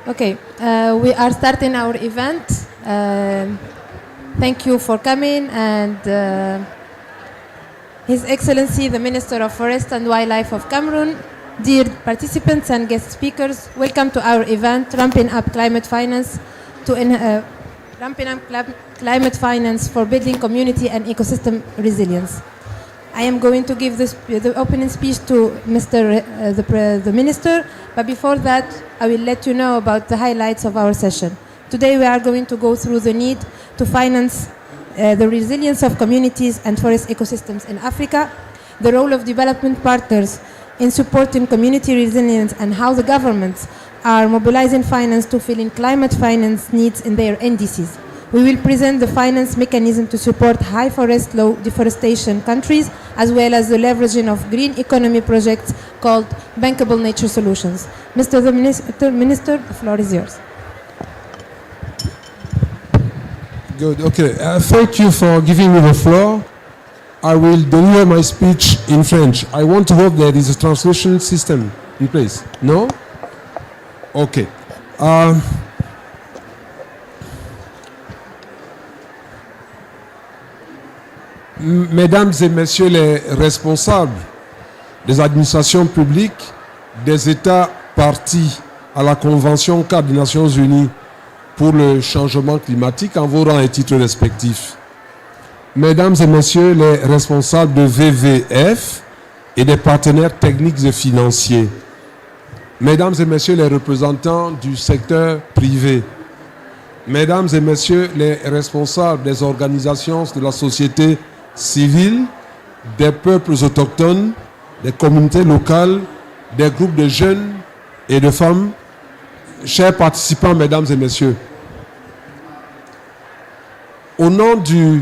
Okay, we are starting our event. Thank you for coming, and His Excellency, the Minister of Forest and Wildlife of Cameroon, dear participants and guest speakers, welcome to our event, Ramping Up Climate Finance, Climate Finance for Building Community and Ecosystem Resilience. I am going to give the opening speech to the Minister, but before that, I will let you know about the highlights of our session. Today we are going to go through the need to finance the resilience of communities and forest ecosystems in Africa, the role of development partners in supporting community resilience, and how the governments are mobilizing finance to fill in climate finance needs in their NDCs. We will present the finance mechanism to support high forest, low deforestation countries, as well as the leveraging of green economy projects called Bankable Nature Solutions. Mr. Minister, the floor is yours. Good, okay. Thank you for giving me the floor. I will deliver my speech in French. I want to hope there is a translation system in place. No? Okay. Mesdames et messieurs les responsables des administrations publiques des États partis à la Convention cadre des Nations Unies pour le changement climatique en vos rangs et titres respectifs. Mesdames et messieurs les responsables de VVF et des partenaires techniques et financiers. Mesdames et messieurs les représentants du secteur privé. Mesdames et messieurs les responsables des organisations de la société civile, des peuples autochtones, des communautés locales, des groupes de jeunes et de femmes, chers participants, mesdames et messieurs. Au nom du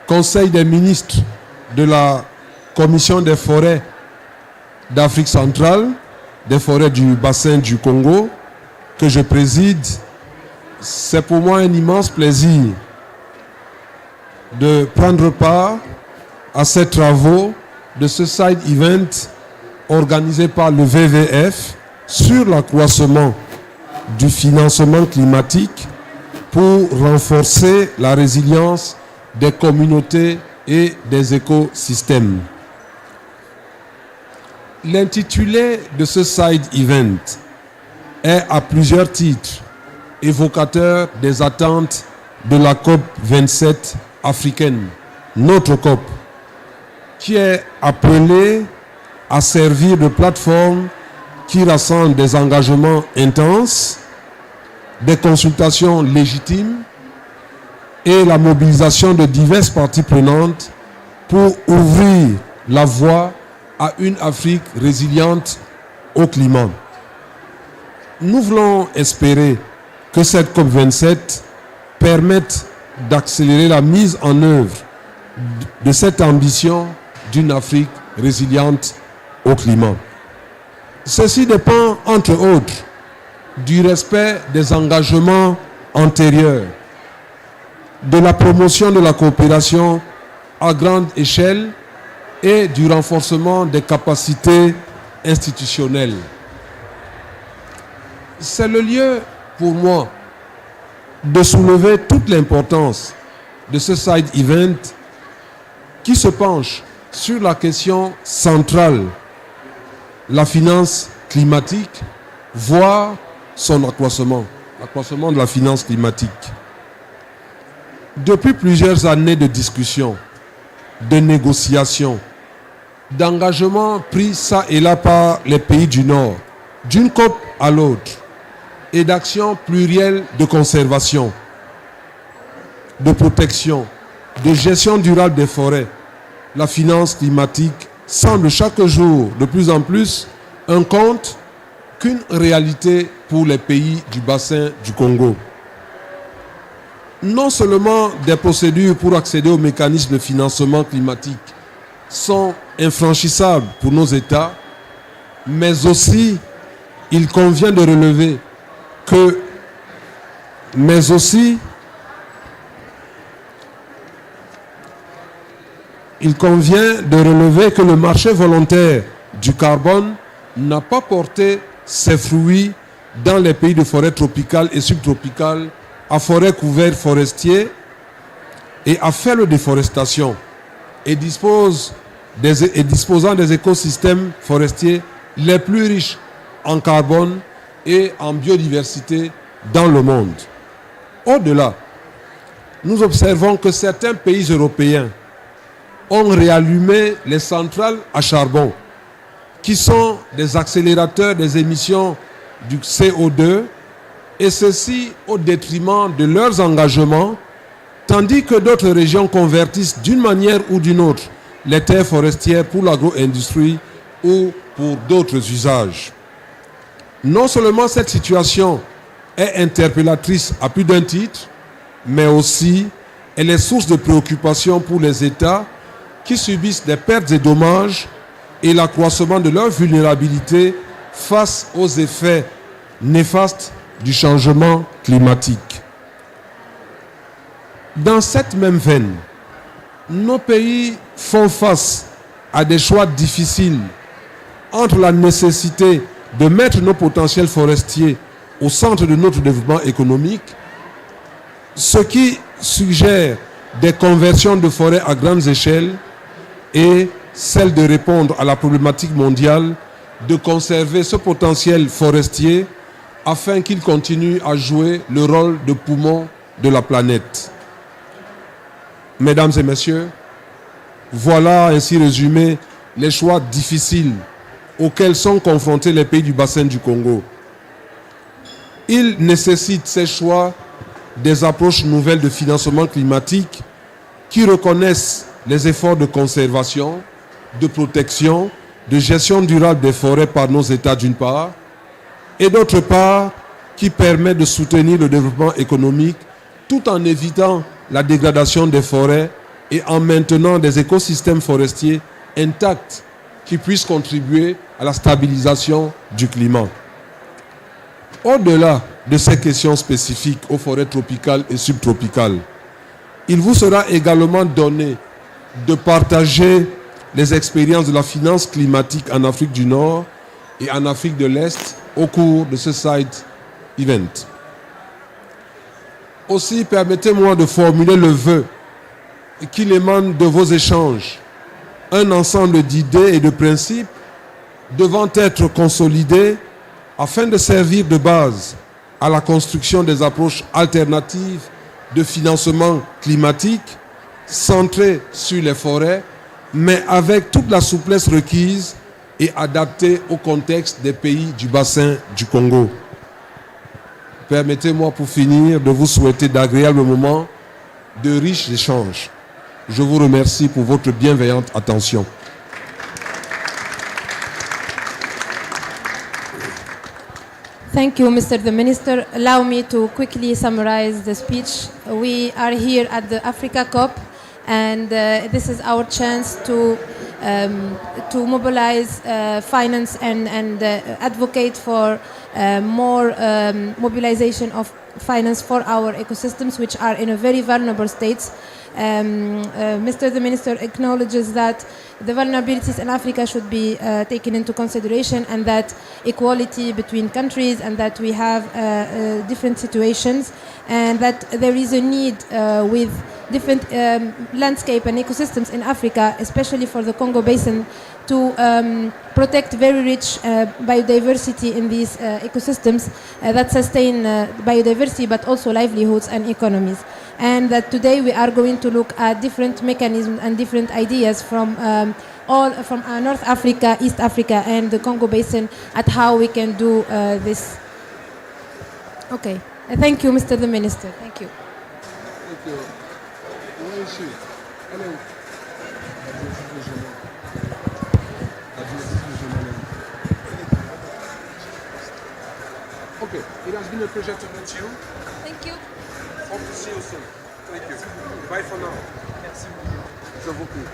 Conseil des ministres de la Commission des forêts d'Afrique centrale, des forêts du bassin du Congo, que je préside, c'est pour moi un immense plaisir de prendre part à ces travaux de ce side event organisé par le VVF sur l'accroissement du financement climatique pour renforcer la résilience des communautés et des écosystèmes. L'intitulé de ce side event est à plusieurs titres évocateur des attentes de la COP 27 africaine, notre COP, qui est appelée à servir de plateforme qui rassemble des engagements intenses, des consultations légitimes et la mobilisation de diverses parties prenantes pour ouvrir la voie à une Afrique résiliente au climat. Nous voulons espérer que cette COP27 permette d'accélérer la mise en œuvre de cette ambition d'une Afrique résiliente au climat. Ceci dépend, entre autres, du respect des engagements antérieurs, de la promotion de la coopération à grande échelle et du renforcement des capacités institutionnelles. C'est le lieu pour moi de soulever toute l'importance de ce side event qui se penche sur la question centrale, la finance climatique, voire son accroissement de la finance climatique. Depuis plusieurs années de discussions, de négociations, d'engagements pris ça et là par les pays du Nord, d'une COP à l'autre, et d'actions plurielles de conservation, de protection, de gestion durable des forêts, la finance climatique semble chaque jour de plus en plus un conte qu'une réalité pour les pays du bassin du Congo. Non seulement des procédures pour accéder aux mécanismes de financement climatique sont infranchissables pour nos États, mais aussi il convient de relever que le marché volontaire du carbone n'a pas porté ses fruits dans les pays de forêt tropicale et subtropicale à forêt couverte forestier et à faible déforestation et disposant des écosystèmes forestiers les plus riches en carbone et en biodiversité dans le monde. Au-delà, nous observons que certains pays européens ont réallumé les centrales à charbon, qui sont des accélérateurs des émissions du CO2, et ceci au détriment de leurs engagements, tandis que d'autres régions convertissent d'une manière ou d'une autre les terres forestières pour l'agro-industrie ou pour d'autres usages. Non seulement cette situation est interpellatrice à plus d'un titre, mais aussi elle est source de préoccupation pour les États qui subissent des pertes et dommages et l'accroissement de leur vulnérabilité face aux effets néfastes du changement climatique. Dans cette même veine, nos pays font face à des choix difficiles entre la nécessité de mettre nos potentiels forestiers au centre de notre développement économique, ce qui suggère des conversions de forêts à grandes échelles, et celle de répondre à la problématique mondiale de conserver ce potentiel forestier afin qu'il continue à jouer le rôle de poumon de la planète. Mesdames et messieurs, voilà ainsi résumé les choix difficiles auxquels sont confrontés les pays du bassin du Congo. Ils nécessitent ces choix des approches nouvelles de financement climatique qui reconnaissent les efforts de conservation, de protection, de gestion durable des forêts par nos États d'une part, et d'autre part, qui permet de soutenir le développement économique tout en évitant la dégradation des forêts et en maintenant des écosystèmes forestiers intacts qui puissent contribuer à la stabilisation du climat. Au-delà de ces questions spécifiques aux forêts tropicales et subtropicales, il vous sera également donné de partager les expériences de la finance climatique en Afrique du Nord et en Afrique de l'Est au cours de ce side event. Aussi, permettez-moi de formuler le vœu qu'il émane de vos échanges un ensemble d'idées et de principes devant être consolidés afin de servir de base à la construction des approches alternatives de financement climatique centrées sur les forêts, mais avec toute la souplesse requise et adaptée au contexte des pays du bassin du Congo. Permettez-moi pour finir de vous souhaiter d'agréables moments de riches échanges. Je vous remercie pour votre bienveillante attention. Thank you, Mr. the Minister. Allow me to quickly summarize the speech. We are here at the Africa COP, and this is our chance to mobilize finance and advocate for more mobilization of finance for our ecosystems, which are in a very vulnerable state. Mr. the Minister acknowledges that the vulnerabilities in Africa should be taken into consideration, and that equality between countries, and that we have different situations, and that there is a need with different landscape and ecosystems in Africa, especially for the Congo Basin, to protect very rich biodiversity in these ecosystems that sustain biodiversity but also livelihoods and economies. And that today we are going to look at different mechanisms and different ideas from North Africa, East Africa and the Congo Basin at how we can do this. Okay. Thank you, Mr. the Minister. Thank you. Thank you. Where is she? Hello. Okay, it has been a pleasure to meet you. Thank you. Hope to see you soon. Thank you. Bye for now. Merci. Je vous prie.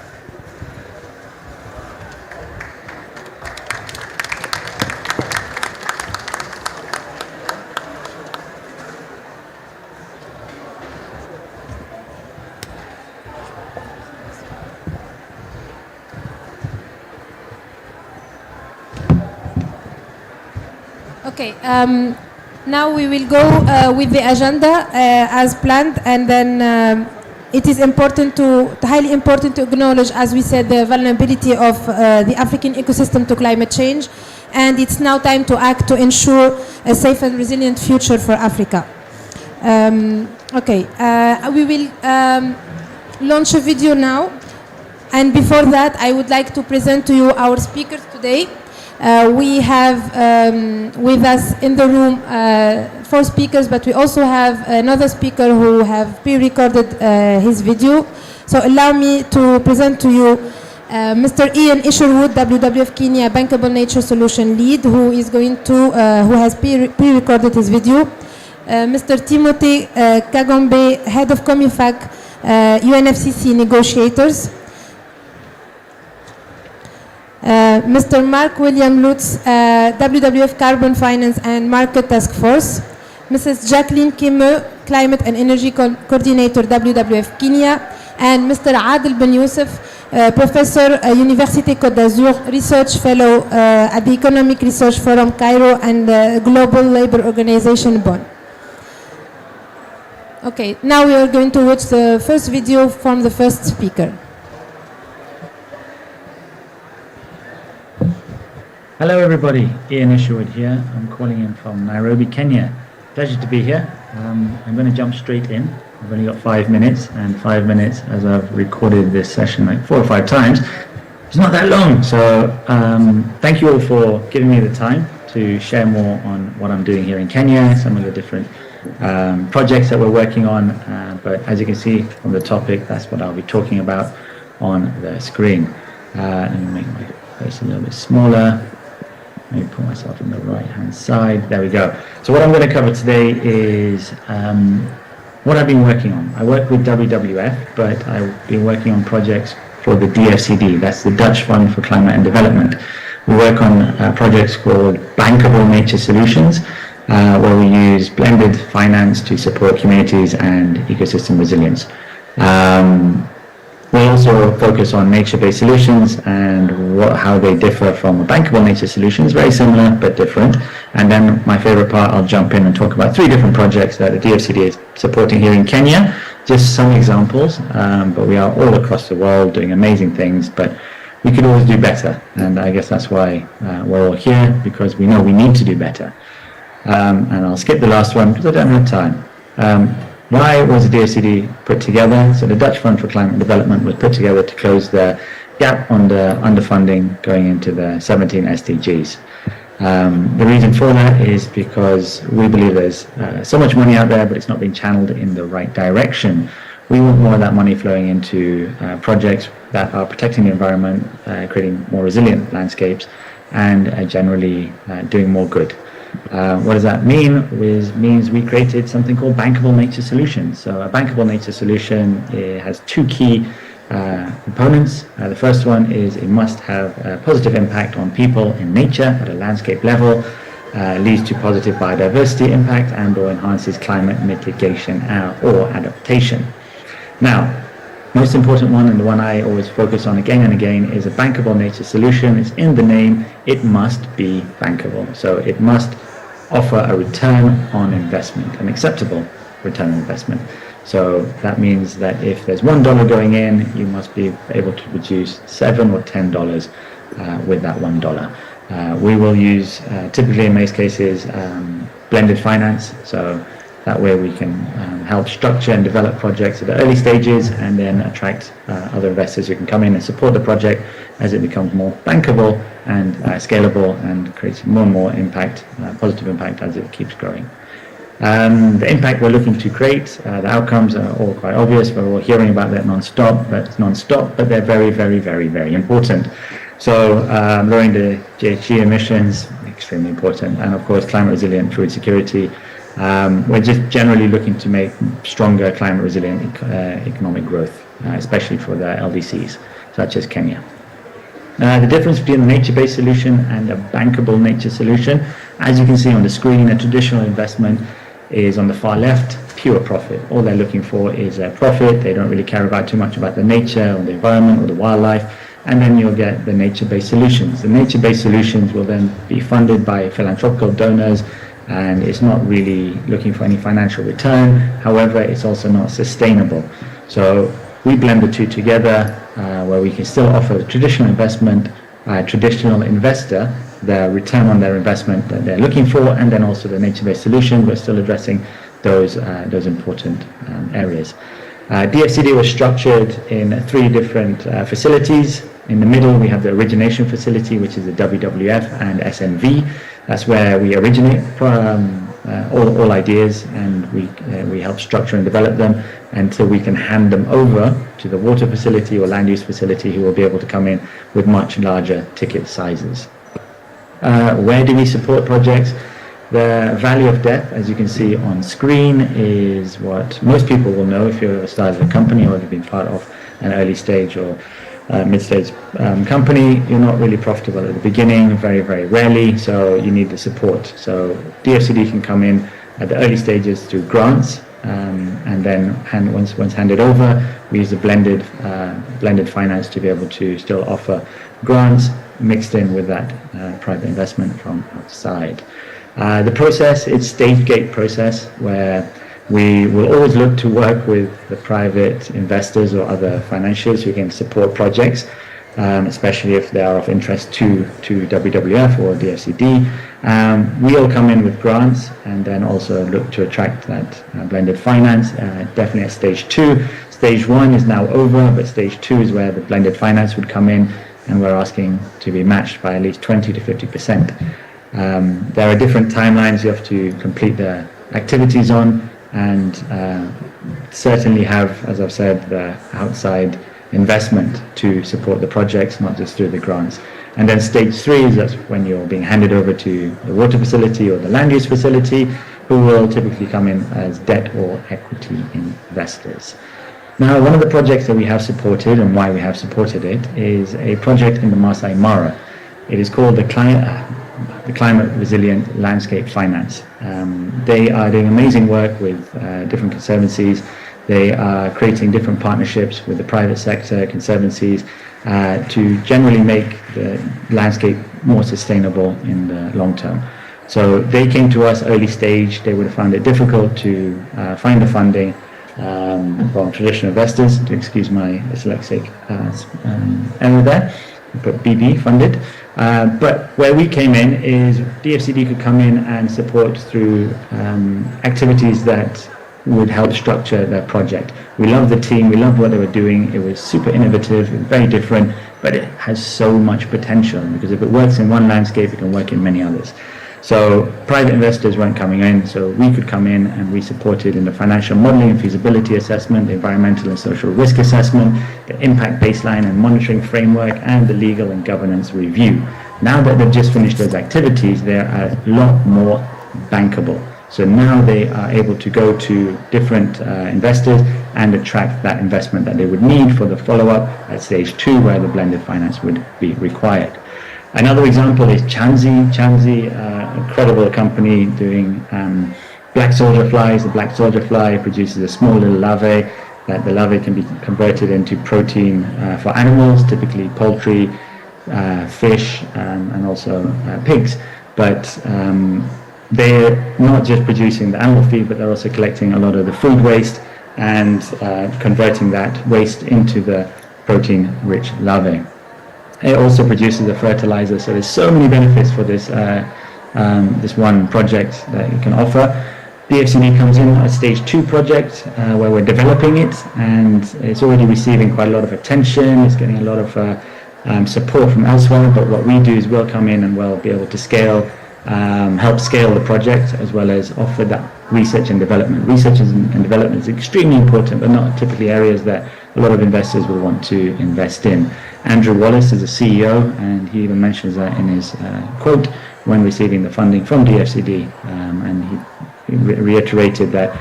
Okay, Now we will go with the agenda as planned, and then it is highly important to acknowledge, as we said, the vulnerability of the African ecosystem to climate change, and it's now time to act to ensure a safe and resilient future for Africa. We will launch a video now, and before that I would like to present to you our speakers today. We have with us in the room 4 speakers, but we also have another speaker who have pre-recorded his video. So allow me to present to you Mr. Ian Isherwood, WWF Kenya Bankable Nature Solution Lead, who has pre-recorded his video. Mr. Timothy Kagombe, Head of COMIFAC, UNFCCC Negotiators. Mr. Mark William Lutz, WWF Carbon Finance and Market Task Force. Mrs. Jacqueline Kimme, Climate and Energy Coordinator, WWF Kenya. And Mr. Adel Ben Youssef, Professor, Université Côte d'Azur, Research Fellow at the Economic Research Forum Cairo and Global Labour Organization Bonn. Okay, now we are going to watch the first video from the first speaker. Hello everybody, Ian Isherwood here. I'm calling in from Nairobi, Kenya. Pleasure to be here. I'm going to jump straight in. I've only got 5 minutes, and 5 minutes, as I've recorded this session like 4 or 5 times, it's not that long. So thank you all for giving me the time to share more on what I'm doing here in Kenya, some of the different projects that we're working on. But as you can see from the topic, that's what I'll be talking about on the screen. Let me make my face a little bit smaller. Maybe put myself on the right-hand side. There we go. So what I'm going to cover today is what I've been working on. I work with WWF, but I've been working on projects for the DFCD. That's the Dutch Fund for Climate and Development. We work on projects called Bankable Nature Solutions, where we use blended finance to support communities and ecosystem resilience. We also focus on nature-based solutions and how they differ from a bankable nature solution. It's very similar but different. And then my favorite part, I'll jump in and talk about 3 different projects that the DFCD is supporting here in Kenya. Just some examples, but we are all across the world doing amazing things, but we could always do better. And I guess that's why we're all here, because we know we need to do better. And I'll skip the last one because I don't have time. Why was the DFCD put together? So the Dutch Fund for Climate and Development was put together to close the gap on the underfunding going into the 17 SDGs. The reason for that is because we believe there's so much money out there, but it's not being channeled in the right direction. We want more of that money flowing into projects that are protecting the environment, creating more resilient landscapes, and generally doing more good. What does that mean? It means we created something called Bankable Nature Solutions. So a Bankable Nature Solution has 2 key components. The first one is it must have a positive impact on people and nature at a landscape level, leads to positive biodiversity impact, and or enhances climate mitigation or adaptation. Now, most important one, and the one I always focus on again and again, is a bankable nature solution. It's in the name. It must be bankable. So it must offer a return on investment, an acceptable return on investment. So that means that if there's $1 going in, you must be able to produce $7 or $10 with that $1. We will use, typically in most cases, blended finance. So that way we can help structure and develop projects at the early stages, and then attract other investors who can come in and support the project as it becomes more bankable and scalable, and creates more and more impact, positive impact as it keeps growing. The impact we're looking to create, the outcomes are all quite obvious. We're all hearing about that non-stop, but they're very, very, very, very important. So lowering the GHG emissions, extremely important, and of course climate resilient food security. We're just generally looking to make stronger climate resilient economic growth, especially for the LDCs, such as Kenya. The difference between a nature-based solution and a bankable nature solution, as you can see on the screen, a traditional investment is on the far left, pure profit. All they're looking for is a profit. They don't really care about too much about the nature or the environment or the wildlife. And then you'll get the nature-based solutions. The nature-based solutions will then be funded by philanthropical donors and it's not really looking for any financial return. However, it's also not sustainable. So we blend the two together, where we can still offer the traditional investment, traditional investor, the return on their investment that they're looking for, and then also the nature-based solution. We're still addressing those important areas. DFCD was structured in 3 different facilities. In the middle, we have the origination facility, which is the WWF and SNV. That's where we originate all ideas, and we help structure and develop them until we can hand them over to the water facility or land use facility, who will be able to come in with much larger ticket sizes. Where do we support projects? The Valley of Death, as you can see on screen, is what most people will know if you've started a company or have been part of an early stage or mid-stage company. You're not really profitable at the beginning, very, very rarely, so you need the support. So DFCD can come in at the early stages through grants, and then once handed over, we use the blended finance to be able to still offer grants mixed in with that private investment from outside. The process, it's stage gate process, where we will always look to work with the private investors or other financiers who can support projects, especially if they are of interest to WWF or DFCD. We'll come in with grants and then also look to attract that blended finance, definitely at stage 2. Stage 1 is now over, but stage 2 is where the blended finance would come in, and we're asking to be matched by at least 20 to 50%. There are different timelines you have to complete the activities on, and certainly have, as I've said, the outside investment to support the projects, not just through the grants. And then stage 3 is that's when you're being handed over to the water facility or the land use facility, who will typically come in as debt or equity investors. Now, one of the projects that we have supported, and why we have supported it, is a project in the Masai Mara. It is called the Climate Resilient Landscape Finance. They are doing amazing work with different conservancies. They are creating different partnerships with the private sector, conservancies, to generally make the landscape more sustainable in the long term. So they came to us early stage. They would have found it difficult to find the funding from traditional investors, to excuse my dyslexic error there, but BB funded. But where we came in is DFCD could come in and support through activities that would help structure their project. We love the team, we love what they were doing. It was super innovative, very different, but it has so much potential, because if it works in one landscape, it can work in many others. So private investors weren't coming in, so we could come in, and we supported in the financial modeling and feasibility assessment, the environmental and social risk assessment, the impact baseline and monitoring framework, and the legal and governance review. Now that they've just finished those activities, they're a lot more bankable. So now they are able to go to different investors and attract that investment that they would need for the follow-up at stage 2, where the blended finance would be required. Another example is Chanzi. Chanzi, incredible company doing black soldier flies. The black soldier fly produces a small little larvae. That the larvae can be converted into protein for animals, typically poultry, fish, and also pigs. But they're not just producing the animal feed, but they're also collecting a lot of the food waste and converting that waste into the protein-rich larvae. It also produces a fertilizer, so there's so many benefits for this this one project that you can offer. DFCD comes in at stage 2 project, where we're developing it, and it's already receiving quite a lot of attention. It's getting a lot of support from elsewhere, but what we do is we'll come in and we'll be able to scale, help scale the project, as well as offer that research and development. Research and development is extremely important, but not typically areas that a lot of investors will want to invest in. Andrew Wallace is the CEO, and he even mentions that in his quote when receiving the funding from DFCD, and he reiterated that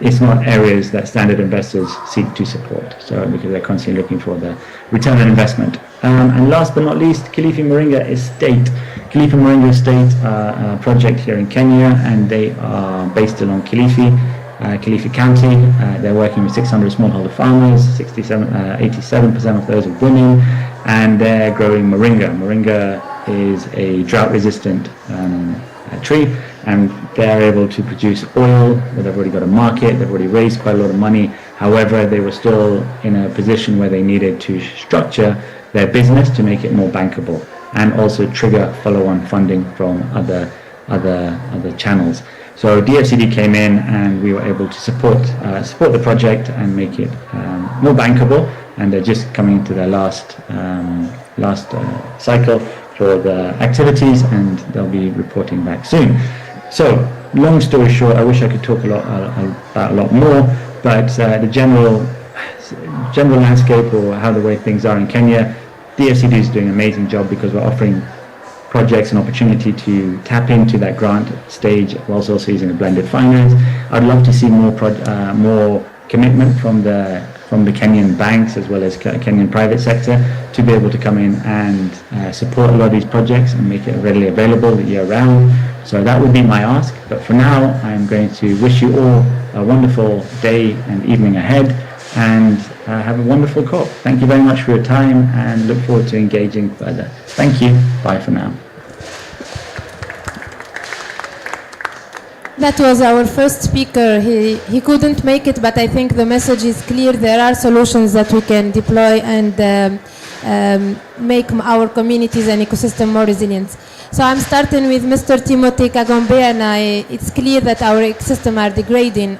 it's not areas that standard investors seek to support, so because they're constantly looking for the return on investment. And last but not least, Kilifi Moringa Estate. Kilifi Moringa Estate a project here in Kenya, and they are based along Kilifi County. They're working with 600 smallholder farmers, 87% of those are women, and they're growing moringa. Moringa is a drought-resistant a tree, and they're able to produce oil. They've already got a market. They've already raised quite a lot of money. However, they were still in a position where they needed to structure their business to make it more bankable, and also trigger follow-on funding from other channels. So DFCD came in, and we were able to support the project and make it more bankable. And they're just coming into their last cycle for the activities, and they'll be reporting back soon. So, long story short, I wish I could talk about a lot more, but the general landscape, or how the way things are in Kenya, DFCD is doing an amazing job, because we're offering projects an opportunity to tap into that grant stage whilst also using a blended finance. I'd love to see more commitment from the Kenyan banks as well as Kenyan private sector to be able to come in and support a lot of these projects and make it readily available year round. So that would be my ask. But for now, I'm going to wish you all a wonderful day and evening ahead, and have a wonderful COP. Thank you very much for your time, and look forward to engaging further. Thank you. Bye for now. That was our first speaker. He couldn't make it, but I think the message is clear. There are solutions that we can deploy and make our communities and ecosystem more resilient. So I'm starting with Mr. Timothy Kagombe, and it's clear that our ecosystem are degrading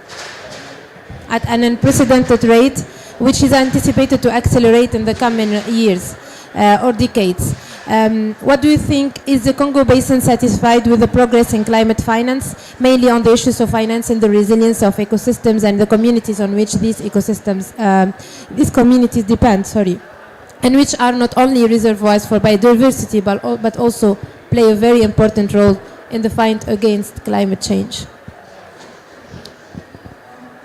at an unprecedented rate, which is anticipated to accelerate in the coming years or decades. What do you think? Is the Congo Basin satisfied with the progress in climate finance, mainly on the issues of financing the resilience of ecosystems and the communities on which these communities depend, and which are not only reservoirs for biodiversity, but also play a very important role in the fight against climate change?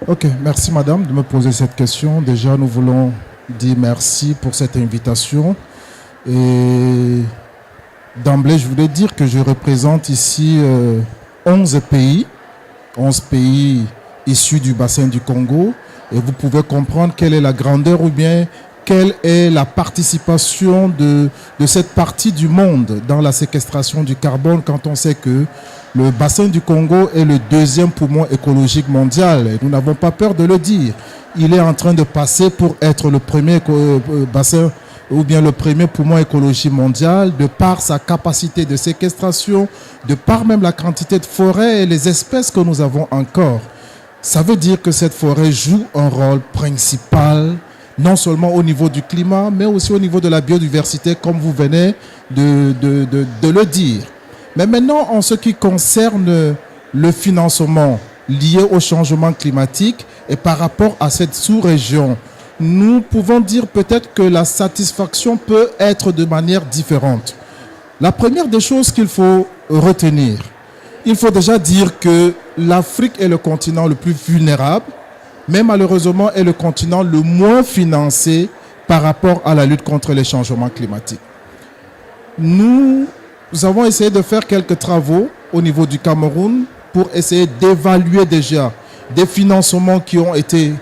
Ok, merci madame de me poser cette question. Déjà, nous voulons dire merci pour cette invitation. Et d'emblée, je voulais dire que je représente ici 11 pays issus du bassin du Congo. Et vous pouvez comprendre quelle est la grandeur ou bien quelle est la participation de cette partie du monde dans la séquestration du carbone, quand on sait que le bassin du Congo est le deuxième poumon écologique mondial. Et nous n'avons pas peur de le dire. Il est en train de passer pour être le premier bassin ou bien le premier poumon écologique mondial, de par sa capacité de séquestration, de par même la quantité de forêts et les espèces que nous avons encore. Ça veut dire que cette forêt joue un rôle principal, non seulement au niveau du climat, mais aussi au niveau de la biodiversité, comme vous venez de le dire. Mais maintenant, en ce qui concerne le financement lié au changement climatique et par rapport à cette sous-région, nous pouvons dire peut-être que la satisfaction peut être de manière différente. La première des choses qu'il faut retenir, il faut déjà dire que l'Afrique est le continent le plus vulnérable, mais malheureusement est le continent le moins financé par rapport à la lutte contre les changements climatiques. Nous avons essayé de faire quelques travaux au niveau du Cameroun pour essayer d'évaluer déjà des financements qui ont été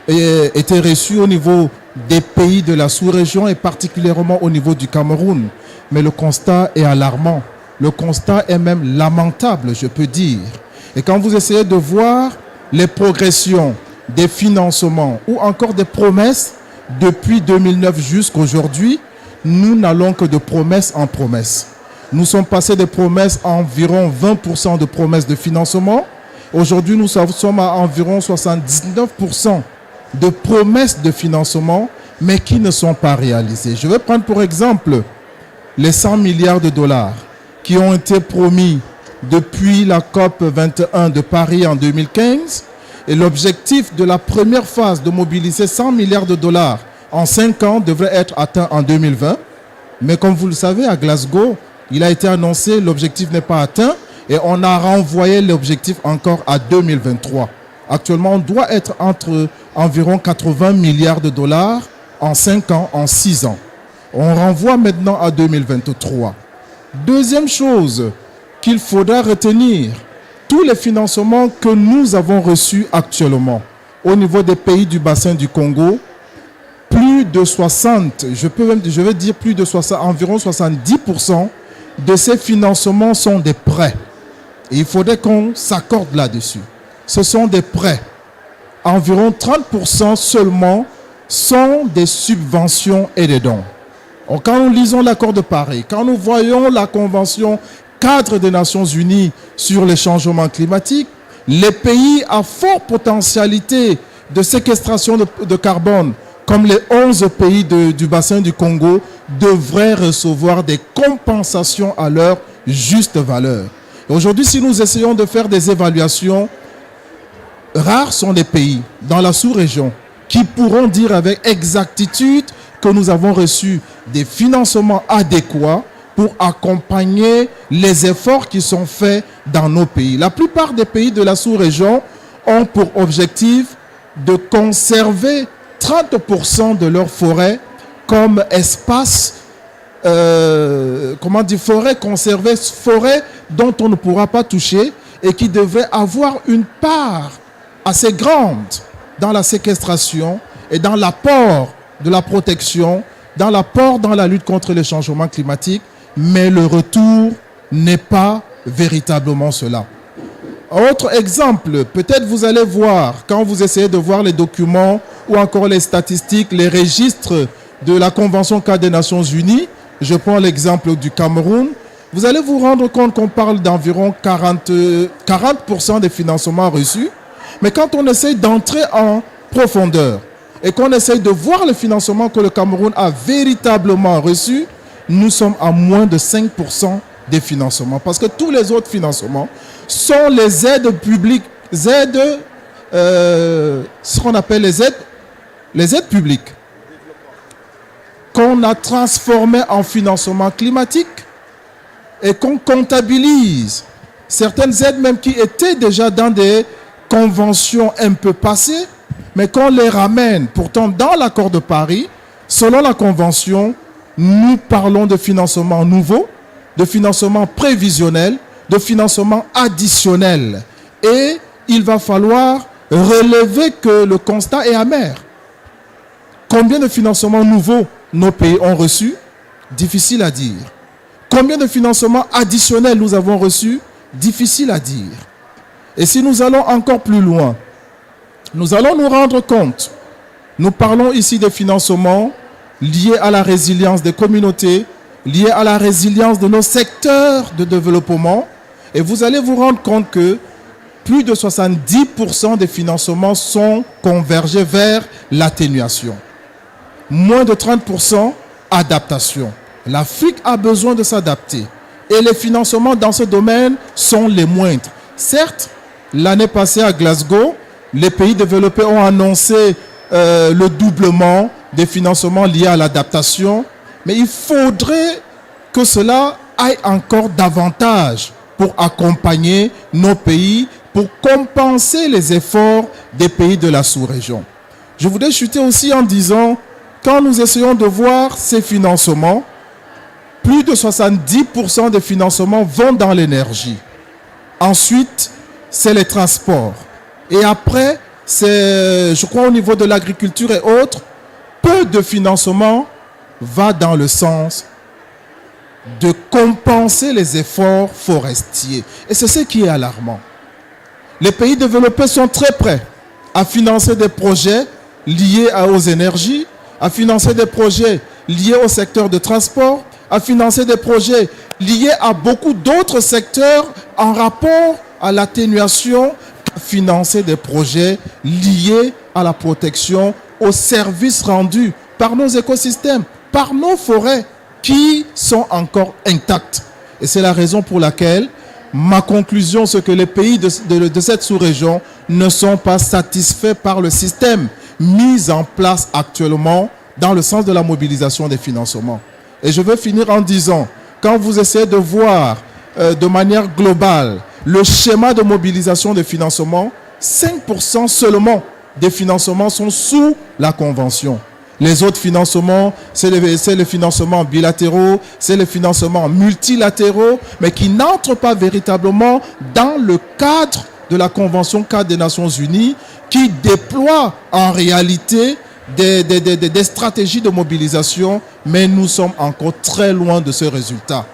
reçus au niveau des pays de la sous-région et particulièrement au niveau du Cameroun. Mais le constat est alarmant. Le constat est même lamentable, je peux dire. Et quand vous essayez de voir les progressions des financements ou encore des promesses depuis 2009 jusqu'à aujourd'hui, nous n'allons que de promesses en promesses. Nous sommes passés des promesses à environ 20% de promesses de financement. Aujourd'hui, nous sommes à environ 79% de promesses de financement, mais qui ne sont pas réalisées. Je vais prendre pour exemple les 100 milliards de dollars qui ont été promis depuis la COP 21 de Paris en 2015. Et l'objectif de la première phase de mobiliser 100 milliards de dollars en 5 ans devrait être atteint en 2020. Mais comme vous le savez, à Glasgow, il a été annoncé, l'objectif n'est pas atteint et on a renvoyé l'objectif encore à 2023. Actuellement, on doit être entre environ 80 milliards de dollars en 5 ans, en 6 ans. On renvoie maintenant à 2023. Deuxième chose qu'il faudra retenir, tous les financements que nous avons reçus actuellement au niveau des pays du bassin du Congo, plus de 60, je vais dire plus de 60, environ 70% de ces financements sont des prêts. Et il faudrait qu'on s'accorde là-dessus. Ce sont des prêts. Environ 30% seulement sont des subventions et des dons. Donc, quand nous lisons l'accord de Paris, quand nous voyons la convention cadre des Nations Unies sur les changements climatiques, les pays à forte potentialité de séquestration de carbone, comme les 11 pays du bassin du Congo, devraient recevoir des compensations à leur juste valeur. Aujourd'hui, si nous essayons de faire des évaluations, rares sont les pays dans la sous-région qui pourront dire avec exactitude que nous avons reçu des financements adéquats pour accompagner les efforts qui sont faits dans nos pays. La plupart des pays de la sous-région ont pour objectif de conserver 30% de leur forêt comme espace, forêt conservée, forêt dont on ne pourra pas toucher et qui devrait avoir une part assez grande dans la séquestration et dans l'apport de la protection, dans l'apport dans la lutte contre les changements climatiques, mais le retour n'est pas véritablement cela. Autre exemple, peut-être vous allez voir, quand vous essayez de voir les documents ou encore les statistiques, les registres de la Convention cadre des Nations Unies, je prends l'exemple du Cameroun, vous allez vous rendre compte qu'on parle d'environ 40% des financements reçus, mais quand on essaye d'entrer en profondeur et qu'on essaye de voir le financement que le Cameroun a véritablement reçu, nous sommes à moins de 5% des financements. Parce que tous les autres financements sont les aides publiques, ce qu'on appelle les aides publiques, qu'on a transformées en financement climatique et qu'on comptabilise. Certaines aides même qui étaient déjà dans des conventions un peu passées, mais qu'on les ramène pourtant dans l'accord de Paris, selon la convention, nous parlons de financement nouveau, de financement prévisionnel, de financement additionnel. Et il va falloir relever que le constat est amer. Combien de financements nouveaux nos pays ont reçus? Difficile à dire. Combien de financements additionnels nous avons reçus? Difficile à dire. Et si nous allons encore plus loin, nous allons nous rendre compte, nous parlons ici des financements liés à la résilience des communautés, liés à la résilience de nos secteurs de développement, et vous allez vous rendre compte que plus de 70% des financements sont convergés vers l'atténuation. Moins de 30% adaptation. L'Afrique a besoin de s'adapter. Et les financements dans ce domaine sont les moindres. Certes, l'année passée à Glasgow, les pays développés ont annoncé le doublement des financements liés à l'adaptation. Mais il faudrait que cela aille encore davantage pour accompagner nos pays, pour compenser les efforts des pays de la sous-région. Je voudrais chuter aussi en disant, quand nous essayons de voir ces financements, plus de 70% des financements vont dans l'énergie. Ensuite, c'est les transports. Et après, c'est, je crois, au niveau de l'agriculture et autres, peu de financement va dans le sens de compenser les efforts forestiers. Et c'est ce qui est alarmant. Les pays développés sont très prêts à financer des projets liés aux énergies, à financer des projets liés au secteur de transport, à financer des projets liés à beaucoup d'autres secteurs en rapport à l'atténuation, à financer des projets liés à la protection, aux services rendus par nos écosystèmes, par nos forêts qui sont encore intactes. Et c'est la raison pour laquelle ma conclusion, c'est que les pays de cette sous-région ne sont pas satisfaits par le système mis en place actuellement dans le sens de la mobilisation des financements. Et je veux finir en disant, quand vous essayez de voir de manière globale le schéma de mobilisation des financements, 5% seulement des financements sont sous la Convention. Les autres financements, c'est les financements bilatéraux, c'est les financements multilatéraux, mais qui n'entrent pas véritablement dans le cadre de la Convention cadre des Nations Unies, qui déploie en réalité des stratégies de mobilisation, mais nous sommes encore très loin de ce résultat.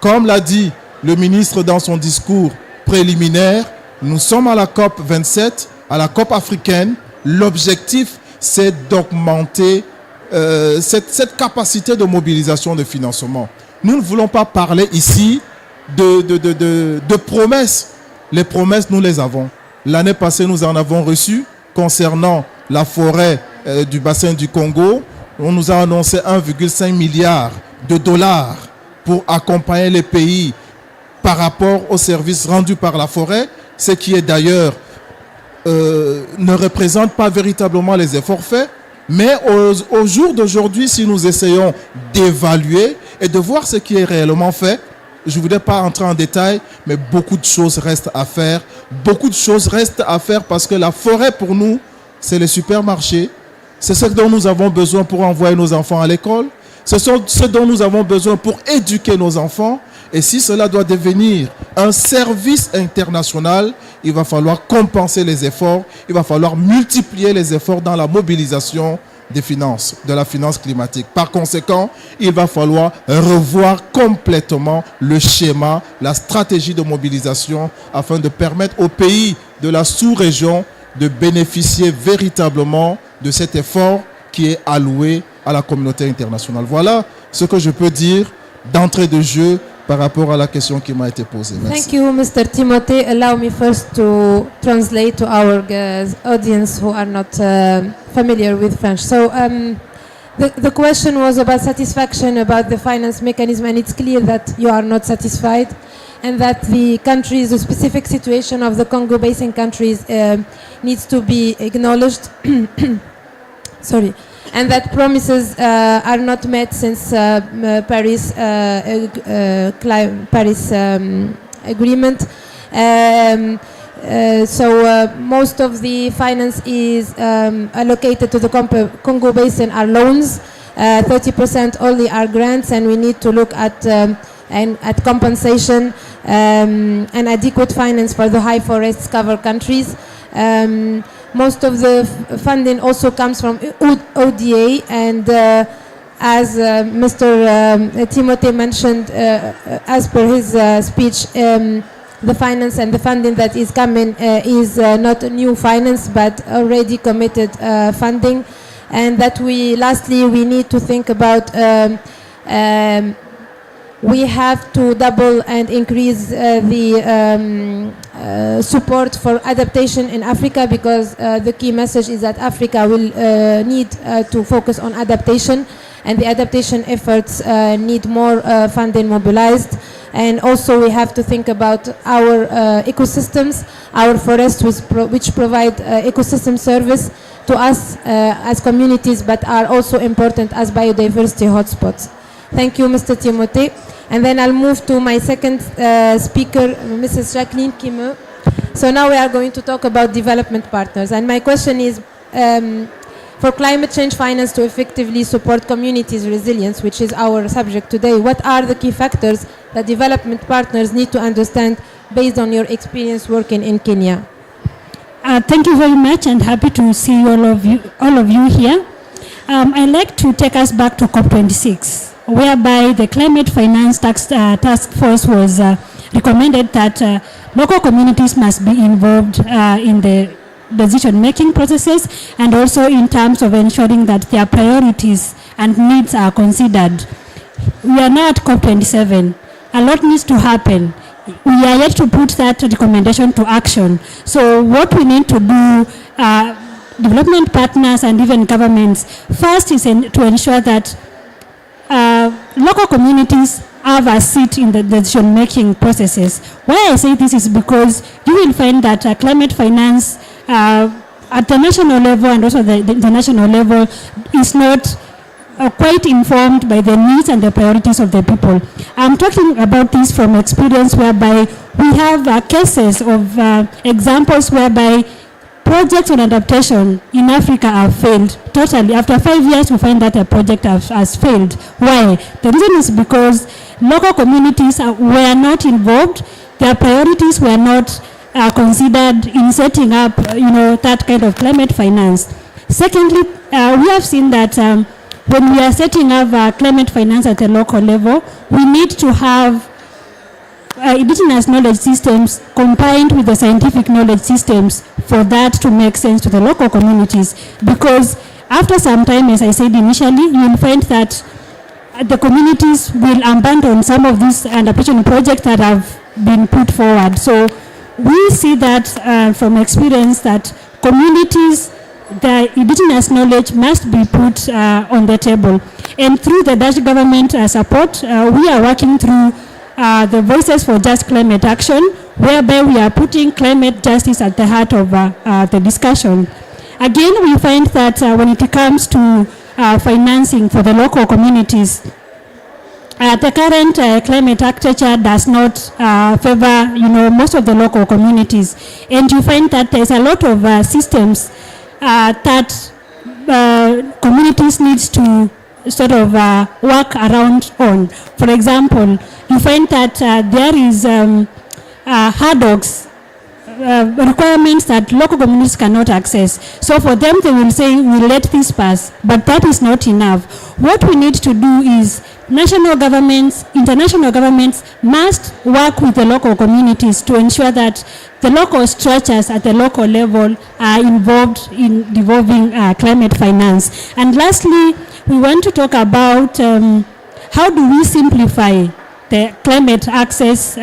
Comme l'a dit le ministre dans son discours préliminaire, nous sommes à la COP 27, à la COP africaine. L'objectif, c'est d'augmenter cette capacité de mobilisation de financement. Nous ne voulons pas parler ici de promesses. Les promesses, nous les avons. L'année passée, nous en avons reçu concernant la forêt du bassin du Congo. On nous a annoncé 1,5 milliard de dollars pour accompagner les pays par rapport aux services rendus par la forêt, ce qui est d'ailleurs ne représente pas véritablement les efforts faits. Mais au jour d'aujourd'hui, si nous essayons d'évaluer et de voir ce qui est réellement fait, je ne voudrais pas entrer en détail, mais beaucoup de choses restent à faire. Beaucoup de choses restent à faire parce que la forêt, pour nous, c'est les supermarchés. C'est ce dont nous avons besoin pour envoyer nos enfants à l'école. Ce sont ce dont nous avons besoin pour éduquer nos enfants. Et si cela doit devenir un service international, il va falloir compenser les efforts. Il va falloir multiplier les efforts dans la mobilisation des finances, de la finance climatique. Par conséquent, il va falloir revoir complètement le schéma, la stratégie de mobilisation afin de permettre aux pays de la sous-région de bénéficier véritablement de cet effort qui est alloué à la communauté internationale. Voilà ce que je peux dire d'entrée de jeu par rapport à la question qui m'a été posée. Merci. Thank you, Mr. Timothy. Allow me first to translate to our audience who are not familiar with French. So the question was about satisfaction about the finance mechanism, and it's clear that you are not satisfied, and that the countries, the specific situation of the Congo Basin countries needs to be acknowledged. Sorry. And that promises are not met since Paris agreement. So most of the finance is allocated to the Congo Basin are loans. 30% only are grants, and we need to look at compensation and adequate finance for the high forests covered countries. Most of the funding also comes from ODA, and as Mr. Timothy mentioned, as per his speech, the finance and the funding that is coming is not new finance, but already committed funding, and that lastly we need to think about we have to double and increase the support for adaptation in Africa, because the key message is that Africa will need to focus on adaptation, and the adaptation efforts need more funding mobilized. And also we have to think about our ecosystems, our forests which provide ecosystem service to us as communities, but are also important as biodiversity hotspots. Thank you, Mr. Timothy. And then I'll move to my second speaker, Mrs. Jacqueline Kimeu. So now we are going to talk about development partners. And my question is, for climate change finance to effectively support communities' resilience, which is our subject today, what are the key factors that development partners need to understand based on your experience working in Kenya? Thank you very much, and happy to see all of you here. I'd like to take us back to COP26, whereby the Climate Finance Task Force was recommended that local communities must be involved in the decision-making processes, and also in terms of ensuring that their priorities and needs are considered. We are now at COP27. A lot needs to happen. We are yet to put that recommendation to action. So what we need to do, development partners and even governments, first is to ensure that local communities have a seat in the decision-making processes. Why I say this is because you will find that climate finance at the national level and also the international level is not quite informed by the needs and the priorities of the people. I'm talking about this from experience, whereby we have cases of examples whereby projects on adaptation in Africa have failed totally. After 5 years, we find that a project has failed. Why? The reason is because local communities were not involved. Their priorities were not considered in setting up, that kind of climate finance. Secondly, we have seen that when we are setting up climate finance at a local level, we need to have indigenous knowledge systems combined with the scientific knowledge systems for that to make sense to the local communities. Because after some time, as I said initially, you will find that the communities will abandon some of these adaptation projects that have been put forward. So we see that from experience that communities, the indigenous knowledge must be put on the table. And through the Dutch government support, we are working through the Voices for Just Climate Action, whereby we are putting climate justice at the heart of the discussion. Again, we find that when it comes to financing for the local communities, the current climate architecture does not favor, most of the local communities. And you find that there's a lot of systems that communities needs to sort of work around on. For example, you find that there is hurdles, requirements that local communities cannot access. So for them, they will say, we'll let this pass, but that is not enough. What we need to do is national governments, international governments must work with the local communities to ensure that the local structures at the local level are involved in devolving climate finance. And lastly, we want to talk about how do we simplify the climate access,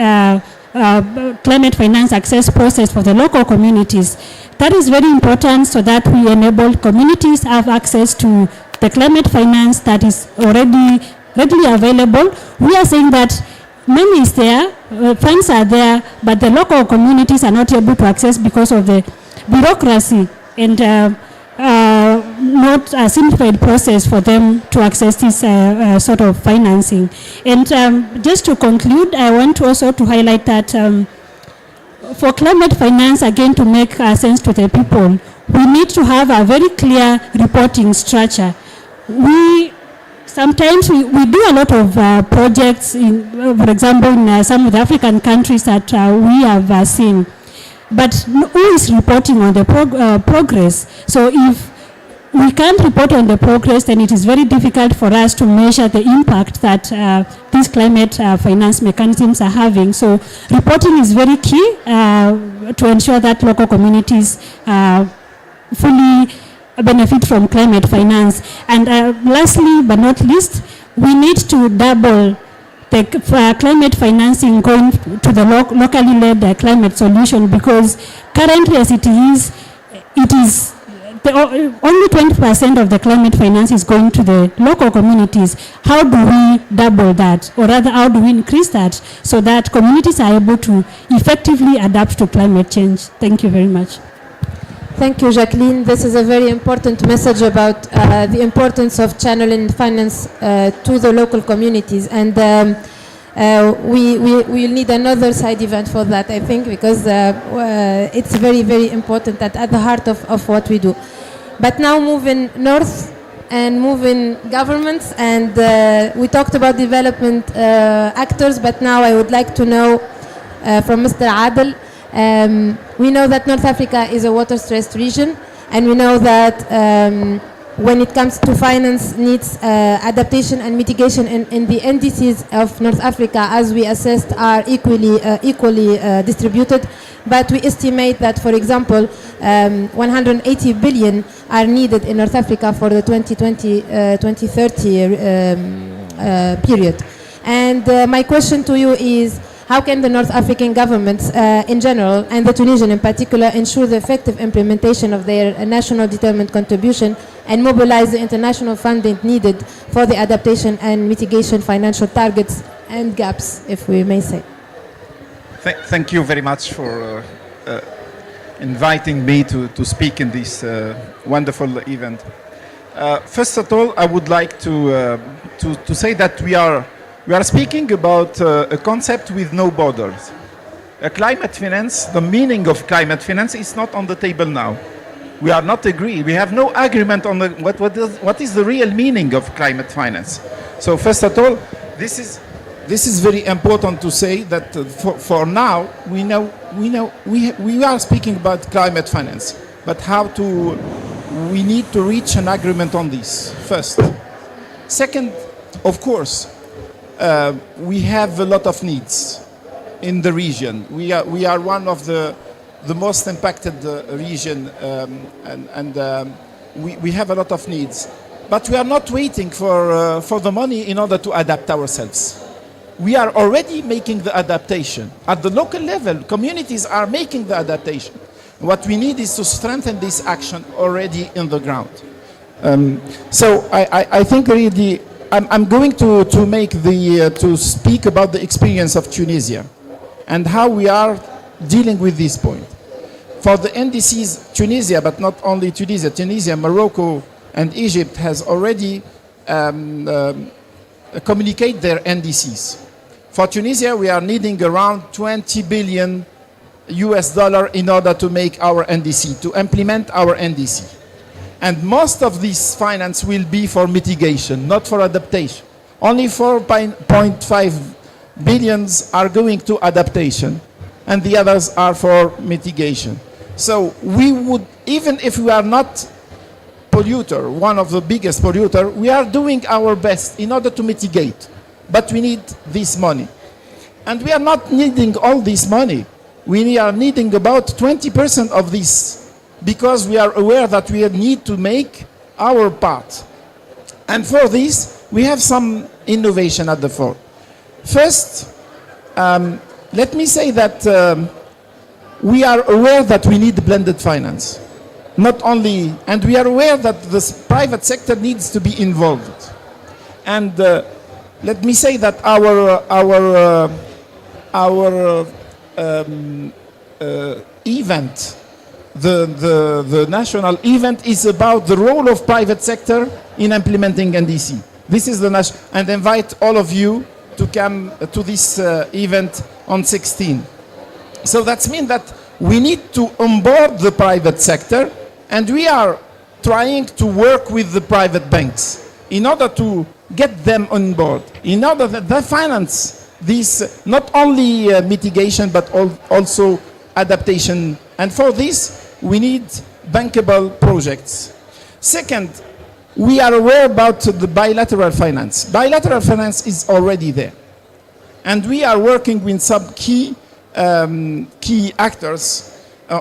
climate finance access process for the local communities. That is very important so that we enable communities have access to the climate finance that is already readily available. We are saying that money is there, funds are there, but the local communities are not able to access because of the bureaucracy and not a simplified process for them to access this sort of financing. And just to conclude, I want also to highlight that for climate finance, again, to make sense to the people, we need to have a very clear reporting structure. Sometimes we do a lot of projects, for example, in some of the African countries that we have seen. But who is reporting on the progress? So if we can't report on the progress, then it is very difficult for us to measure the impact that these climate finance mechanisms are having. So reporting is very key to ensure that local communities fully benefit from climate finance. And lastly, but not least, we need to double the climate financing going to the locally led climate solution, because currently as it is only 20% of the climate finance is going to the local communities. How do we double that, or rather how do we increase that so that communities are able to effectively adapt to climate change? Thank you very much. Thank you, Jacqueline. This is a very important message about the importance of channeling finance to the local communities. And we will need another side event for that, I think, because it's very, very important that at the heart of what we do. But now moving north and moving governments, and we talked about development actors, but now I would like to know from Mr. Adel. We know that North Africa is a water-stressed region, and we know that when it comes to finance needs, adaptation and mitigation in the NDCs of North Africa, as we assessed, are equally distributed. But we estimate that, for example, 180 billion are needed in North Africa for the 2020-2030 period. And my question to you is, how can the North African governments in general, and the Tunisian in particular, ensure the effective implementation of their national determined contribution and mobilize the international funding needed for the adaptation and mitigation financial targets and gaps, if we may say? Thank you very much for inviting me to speak in this wonderful event. First of all, I would like to say that we are speaking about a concept with no borders. Climate finance, the meaning of climate finance is not on the table now. We are not agree. We have no agreement on what is the real meaning of climate finance. So first of all, this is very important to say that for now we are speaking about climate finance, but we need to reach an agreement on this first. Second, of course, we have a lot of needs. in the region. We are one of the most impacted region, and we have a lot of needs. But we are not waiting for the money in order to adapt ourselves. We are already making the adaptation. At the local level, communities are making the adaptation. What we need is to strengthen this action already in the ground. So I think really I'm going to make to speak about the experience of Tunisia and how we are dealing with this point. For the NDCs, Tunisia, but not only Tunisia, Morocco and Egypt has already communicate their NDCs. For Tunisia, we are needing around $20 billion in order to make our NDC, to implement our NDC. And most of this finance will be for mitigation, not for adaptation. Only 4.5 billions are going to adaptation, and the others are for mitigation. So we would, even if we are not polluter, one of the biggest polluter, we are doing our best in order to mitigate. But we need this money. And we are not needing all this money. We are needing about 20% of this, because we are aware that we need to make our part. And for this, we have some innovation at the fore. First, let me say that we are aware that we need blended finance. Not only, and we are aware that the private sector needs to be involved. And let me say that our event, the national event, is about the role of private sector in implementing NDC. This is the national, and invite all of you to come to this event on 16. So that means that we need to onboard the private sector, and we are trying to work with the private banks in order to get them on board, in order that they finance this, not only mitigation, but also adaptation. And for this, we need bankable projects. Second, we are aware about the bilateral finance. Bilateral finance is already there. And we are working with some key actors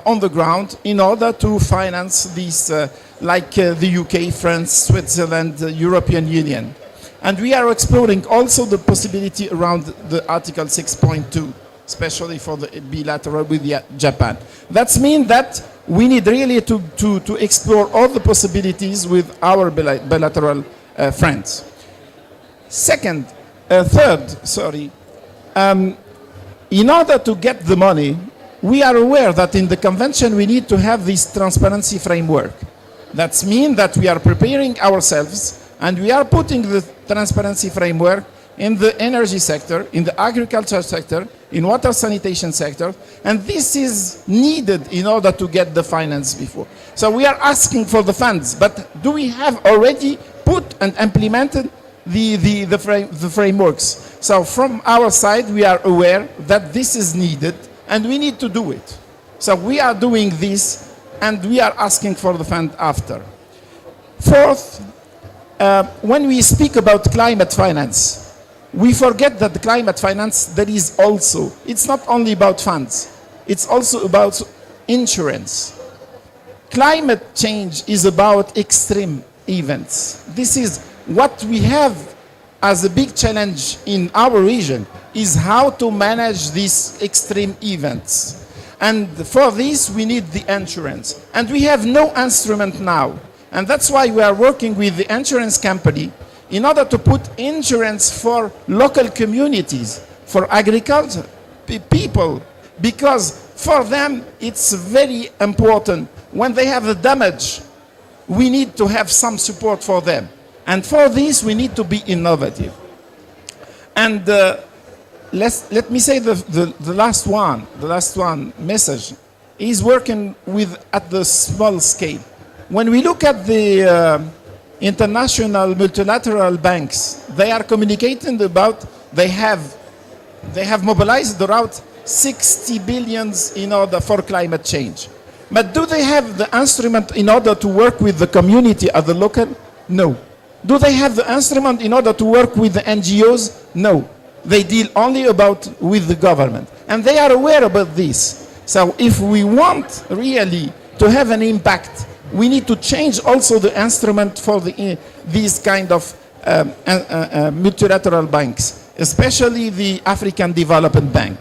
on the ground in order to finance these, like the UK, France, Switzerland, the European Union. And we are exploring also the possibility around the Article 6.2, especially for the bilateral with Japan. That means that we need really to explore all the possibilities with our bilateral friends. Third, in order to get the money, we are aware that in the convention we need to have this transparency framework. That means that we are preparing ourselves, and we are putting the transparency framework in the energy sector, in the agriculture sector, in water sanitation sector, and this is needed in order to get the finance before. So we are asking for the funds, but do we have already put and implemented the frameworks? So from our side, we are aware that this is needed, and we need to do it. So we are doing this, and we are asking for the fund after. Fourth, when we speak about climate finance, we forget that the climate finance, there is also, it's not only about funds, it's also about insurance. Climate change is about extreme events. This is what we have as a big challenge in our region, is how to manage these extreme events. And for this, we need the insurance. And we have no instrument now. And that's why we are working with the insurance company in order to put insurance for local communities, for agriculture people, because for them it's very important. When they have a damage, we need to have some support for them. And for this, we need to be innovative. And let me say the last one message is working with at the small scale. When we look at the international multilateral banks, they are communicating about they have mobilized around 60 billions in order for climate change. But do they have the instrument in order to work with the community at the local? No. Do they have the instrument in order to work with the NGOs? No. They deal only with the government. And they are aware about this. So if we want really to have an impact, we need to change also the instrument for these kind of multilateral banks, especially the African Development Bank.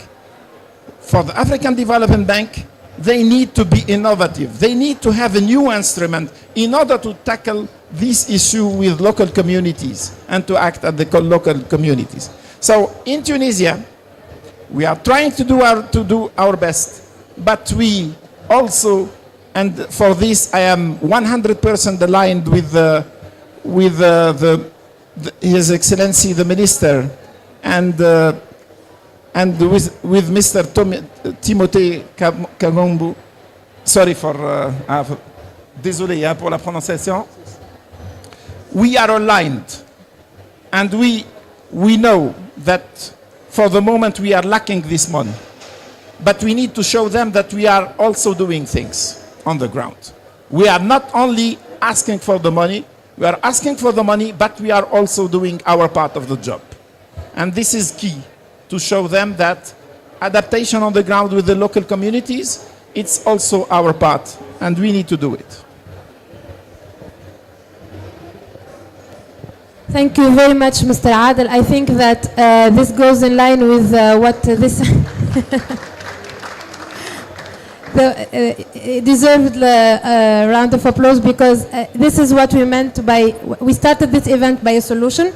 For the African Development Bank, they need to be innovative. They need to have a new instrument in order to tackle this issue with local communities and to act at the local communities. So in Tunisia, we are trying to do our best, but we also, and for this I am 100% aligned with His Excellency the Minister and with Mr. Timothée Kagombo. Sorry for, désolé pour la prononciation. We are aligned, and we know that for the moment we are lacking this money. But we need to show them that we are also doing things on the ground. We are not only asking for the money, we are asking for the money, but we are also doing our part of the job. And this is key, to show them that adaptation on the ground with the local communities, it's also our part, and we need to do it. Thank you very much, Mr. Adel. I think that this goes in line with what this deserved a round of applause, because this is what we meant by, we started this event by a solution,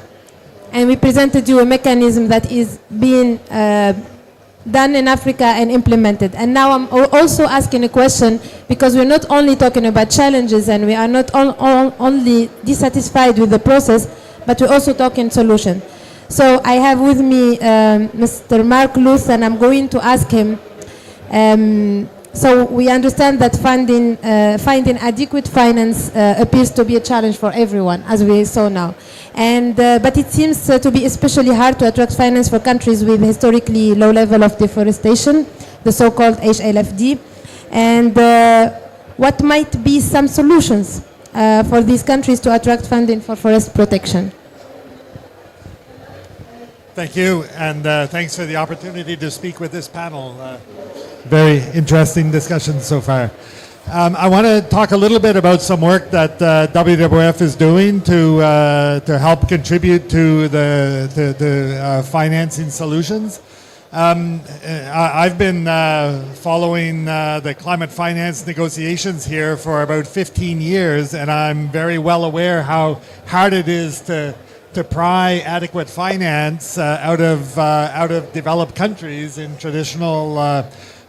and we presented you a mechanism that is being done in Africa and implemented. And now I'm also asking a question, because we're not only talking about challenges and we are not only dissatisfied with the process, but we're also talking solution. So I have with me Mr. Mark Luth, and I'm going to ask him, so we understand that finding adequate finance appears to be a challenge for everyone, as we saw now. And, but it seems to be especially hard to attract finance for countries with historically low level of deforestation, the so-called HLFD. And what might be some solutions for these countries to attract funding for forest protection? Thank you, and thanks for the opportunity to speak with this panel. Very interesting discussion so far. I want to talk a little bit about some work that WWF is doing to help contribute to the financing solutions. I've been following the climate finance negotiations here for about 15 years, and I'm very well aware how hard it is to pry adequate finance out of developed countries in traditional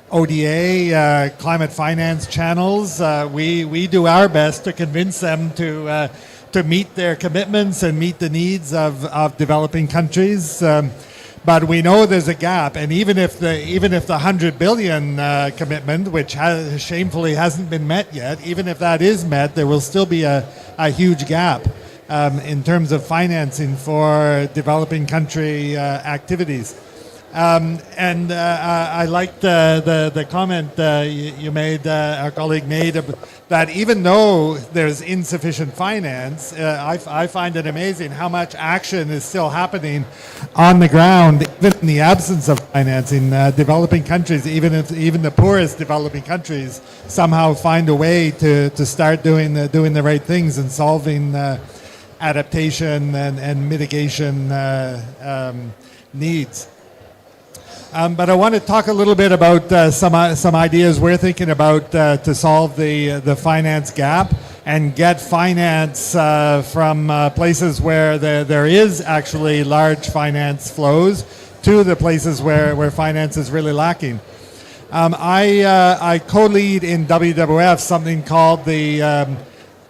ODA climate finance channels. We do our best to convince them to meet their commitments and meet the needs of developing countries. But we know there's a gap, and even if the 100 billion commitment, which shamefully hasn't been met yet, even if that is met, there will still be a huge gap in terms of financing for developing country activities. And I liked the comment you made, our colleague made, that even though there's insufficient finance, I find it amazing how much action is still happening on the ground, even in the absence of financing. Developing countries, even the poorest developing countries, somehow find a way to start doing the right things and solving adaptation and mitigation needs. But I want to talk a little bit about some ideas we're thinking about to solve the finance gap and get finance from places where there is actually large finance flows to the places where finance is really lacking. I co-lead in WWF something called the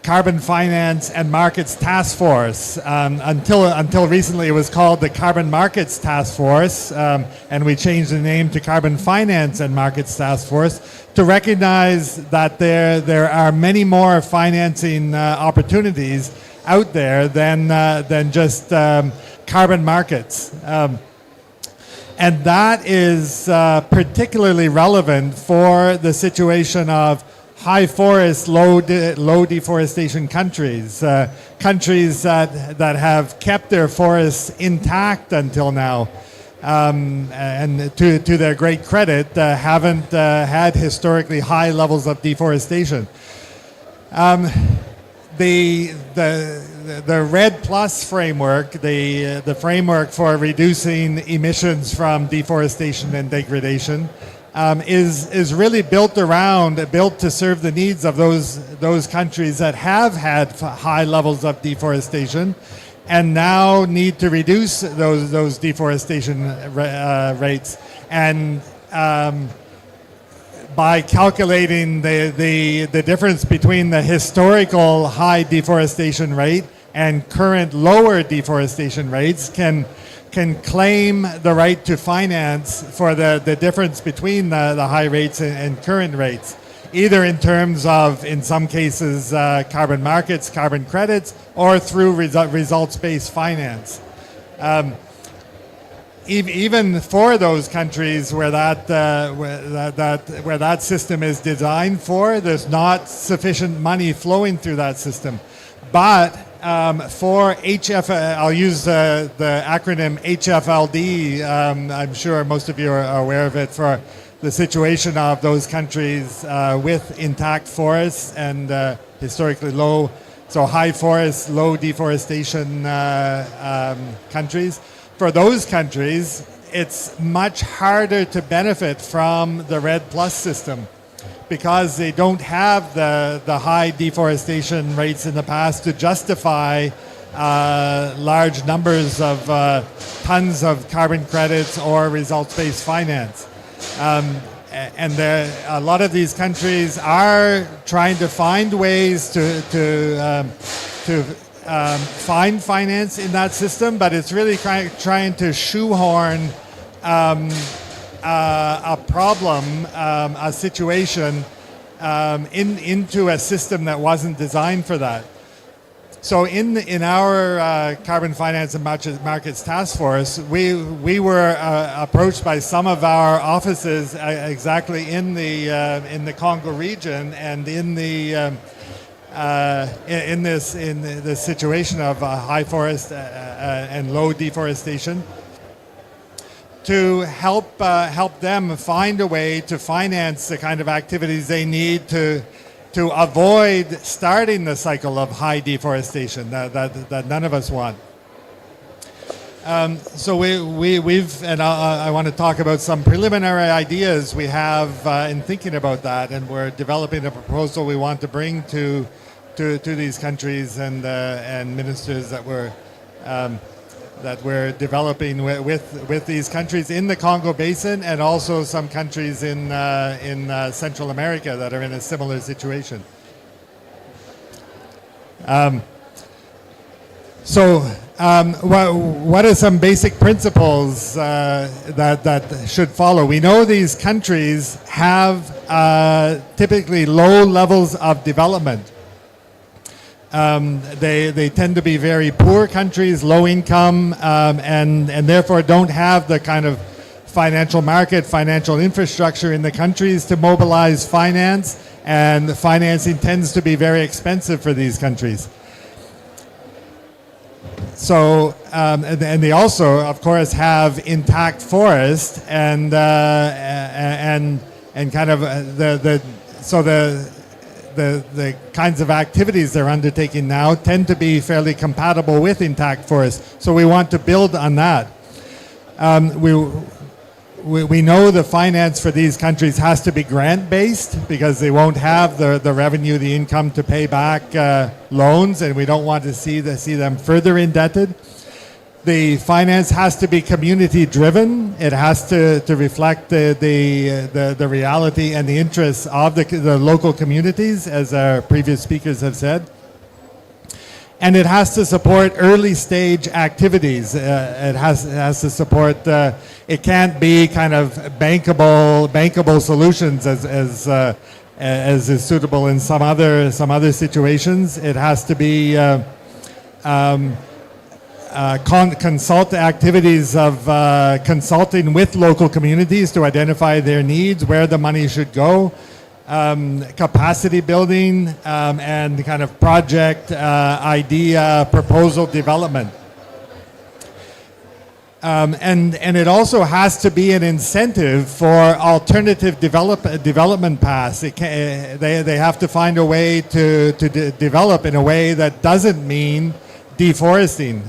Carbon Finance and Markets Task Force. Until recently, it was called the Carbon Markets Task Force, and we changed the name to Carbon Finance and Markets Task Force to recognize that there are many more financing opportunities out there than just carbon markets. And that is particularly relevant for the situation of high forest, low deforestation countries, countries that have kept their forests intact until now. and to their great credit, haven't had historically high levels of deforestation. The REDD Plus framework, the framework for reducing emissions from deforestation and degradation, is really built to serve the needs of those countries that have had high levels of deforestation and now need to reduce those deforestation rates. And by calculating the difference between the historical high deforestation rate and current lower deforestation rates, can claim the right to finance for the difference between the high rates and current rates, either in terms of, in some cases, carbon markets, carbon credits, or through results-based finance. Even for those countries where that system is designed for, there's not sufficient money flowing through that system. But for I'll use the acronym HFLD. I'm sure most of you are aware of it, for the situation of those countries with intact forests and historically low, so high forests, low deforestation countries. For those countries, it's much harder to benefit from the REDD Plus system because they don't have the high deforestation rates in the past to justify large numbers of tons of carbon credits or results-based finance. And a lot of these countries are trying to find ways to find finance in that system, but it's really trying to shoehorn a problem, a situation into a system that wasn't designed for that. So in our Carbon Finance and Markets Task Force, we were approached by some of our offices exactly in the Congo region and in this situation of high forest and low deforestation, to help them find a way to finance the kind of activities they need to avoid starting the cycle of high deforestation that none of us want. So we've, and I want to talk about some preliminary ideas we have in thinking about that, and we're developing a proposal we want to bring to these countries and ministers that we're developing with these countries in the Congo Basin, and also some countries in Central America that are in a similar situation. What are some basic principles that should follow? We know these countries have typically low levels of development. They tend to be very poor countries, low income, and therefore don't have the kind of financial market, financial infrastructure in the countries to mobilize finance, and the financing tends to be very expensive for these countries. So, and they also, of course, have intact forest and kind of the kinds of activities they're undertaking now tend to be fairly compatible with intact forests. So we want to build on that. We know the finance for these countries has to be grant-based because they won't have the revenue, the income to pay back loans, and we don't want to see them further indebted. The finance has to be community-driven. It has to reflect the reality and the interests of the local communities, as our previous speakers have said. And it has to support early-stage activities. It has to support. It can't be kind of bankable solutions as is suitable in some other situations. It has to be consult activities of consulting with local communities to identify their needs, where the money should go, capacity building, and kind of project idea proposal development. And it also has to be an incentive for alternative development paths. They have to find a way to develop in a way that doesn't mean deforesting.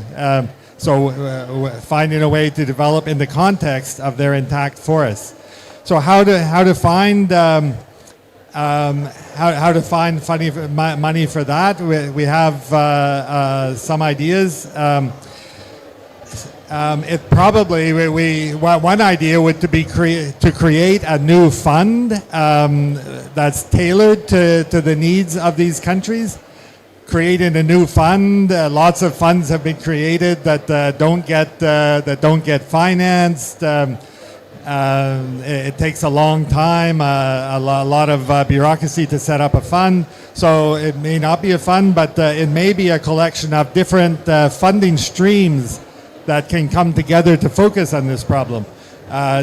Finding a way to develop in the context of their intact forests. So how to find money for that? We have some ideas. It probably one idea would to be to create a new fund that's tailored to the needs of these countries. Creating a new fund, lots of funds have been created that don't get financed. It takes a long time, a lot of bureaucracy to set up a fund. So it may not be a fund, but it may be a collection of different funding streams that can come together to focus on this problem.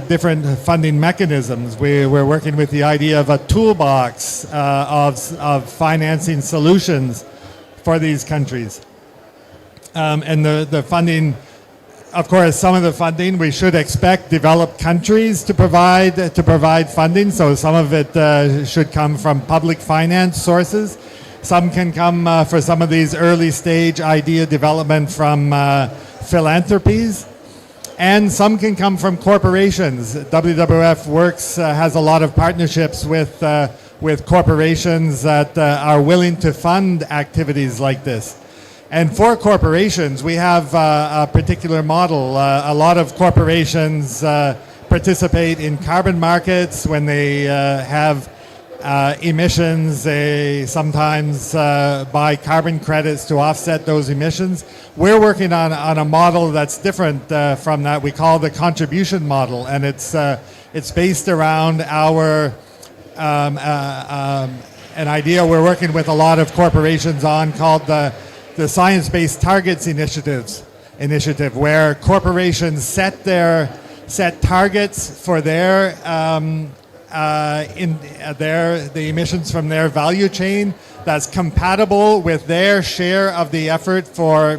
Different funding mechanisms. We're working with the idea of a toolbox of financing solutions for these countries. And the funding, of course, some of the funding we should expect developed countries to provide funding. So some of it should come from public finance sources. Some can come for some of these early stage idea development from philanthropies, and some can come from corporations. WWF works has a lot of partnerships with corporations that are willing to fund activities like this. And for corporations, we have a particular model. A lot of corporations participate in carbon markets when they have emissions. They sometimes buy carbon credits to offset those emissions. We're working on a model that's different from that. We call the contribution model, and it's based around our an idea we're working with a lot of corporations on called the Science-Based Targets Initiative, where corporations set targets for the emissions from their value chain that's compatible with their share of the effort for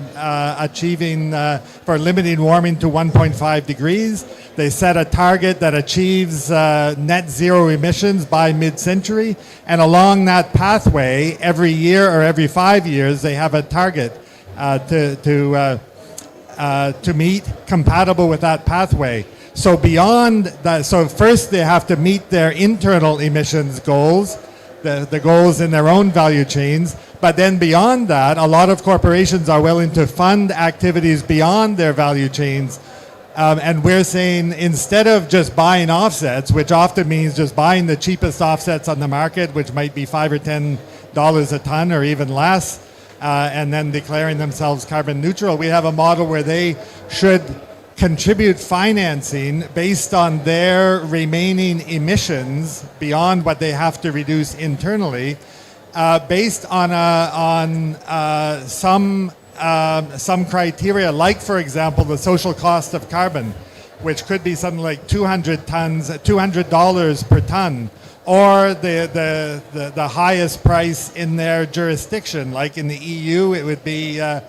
limiting warming to 1.5 degrees. They set a target that achieves net zero emissions by mid-century, and along that pathway, every year or every 5 years, they have a target to meet compatible with that pathway. So beyond that, so first they have to meet their internal emissions goals, the goals in their own value chains. But then beyond that, a lot of corporations are willing to fund activities beyond their value chains. And we're saying instead of just buying offsets, which often means just buying the cheapest offsets on the market, which might be $5 or $10 a ton or even less, and then declaring themselves carbon neutral, we have a model where they should contribute financing based on their remaining emissions beyond what they have to reduce internally, based on some criteria, like, for example, the social cost of carbon, which could be something like $200 per ton, or the highest price in their jurisdiction, like in the EU, it would be $80,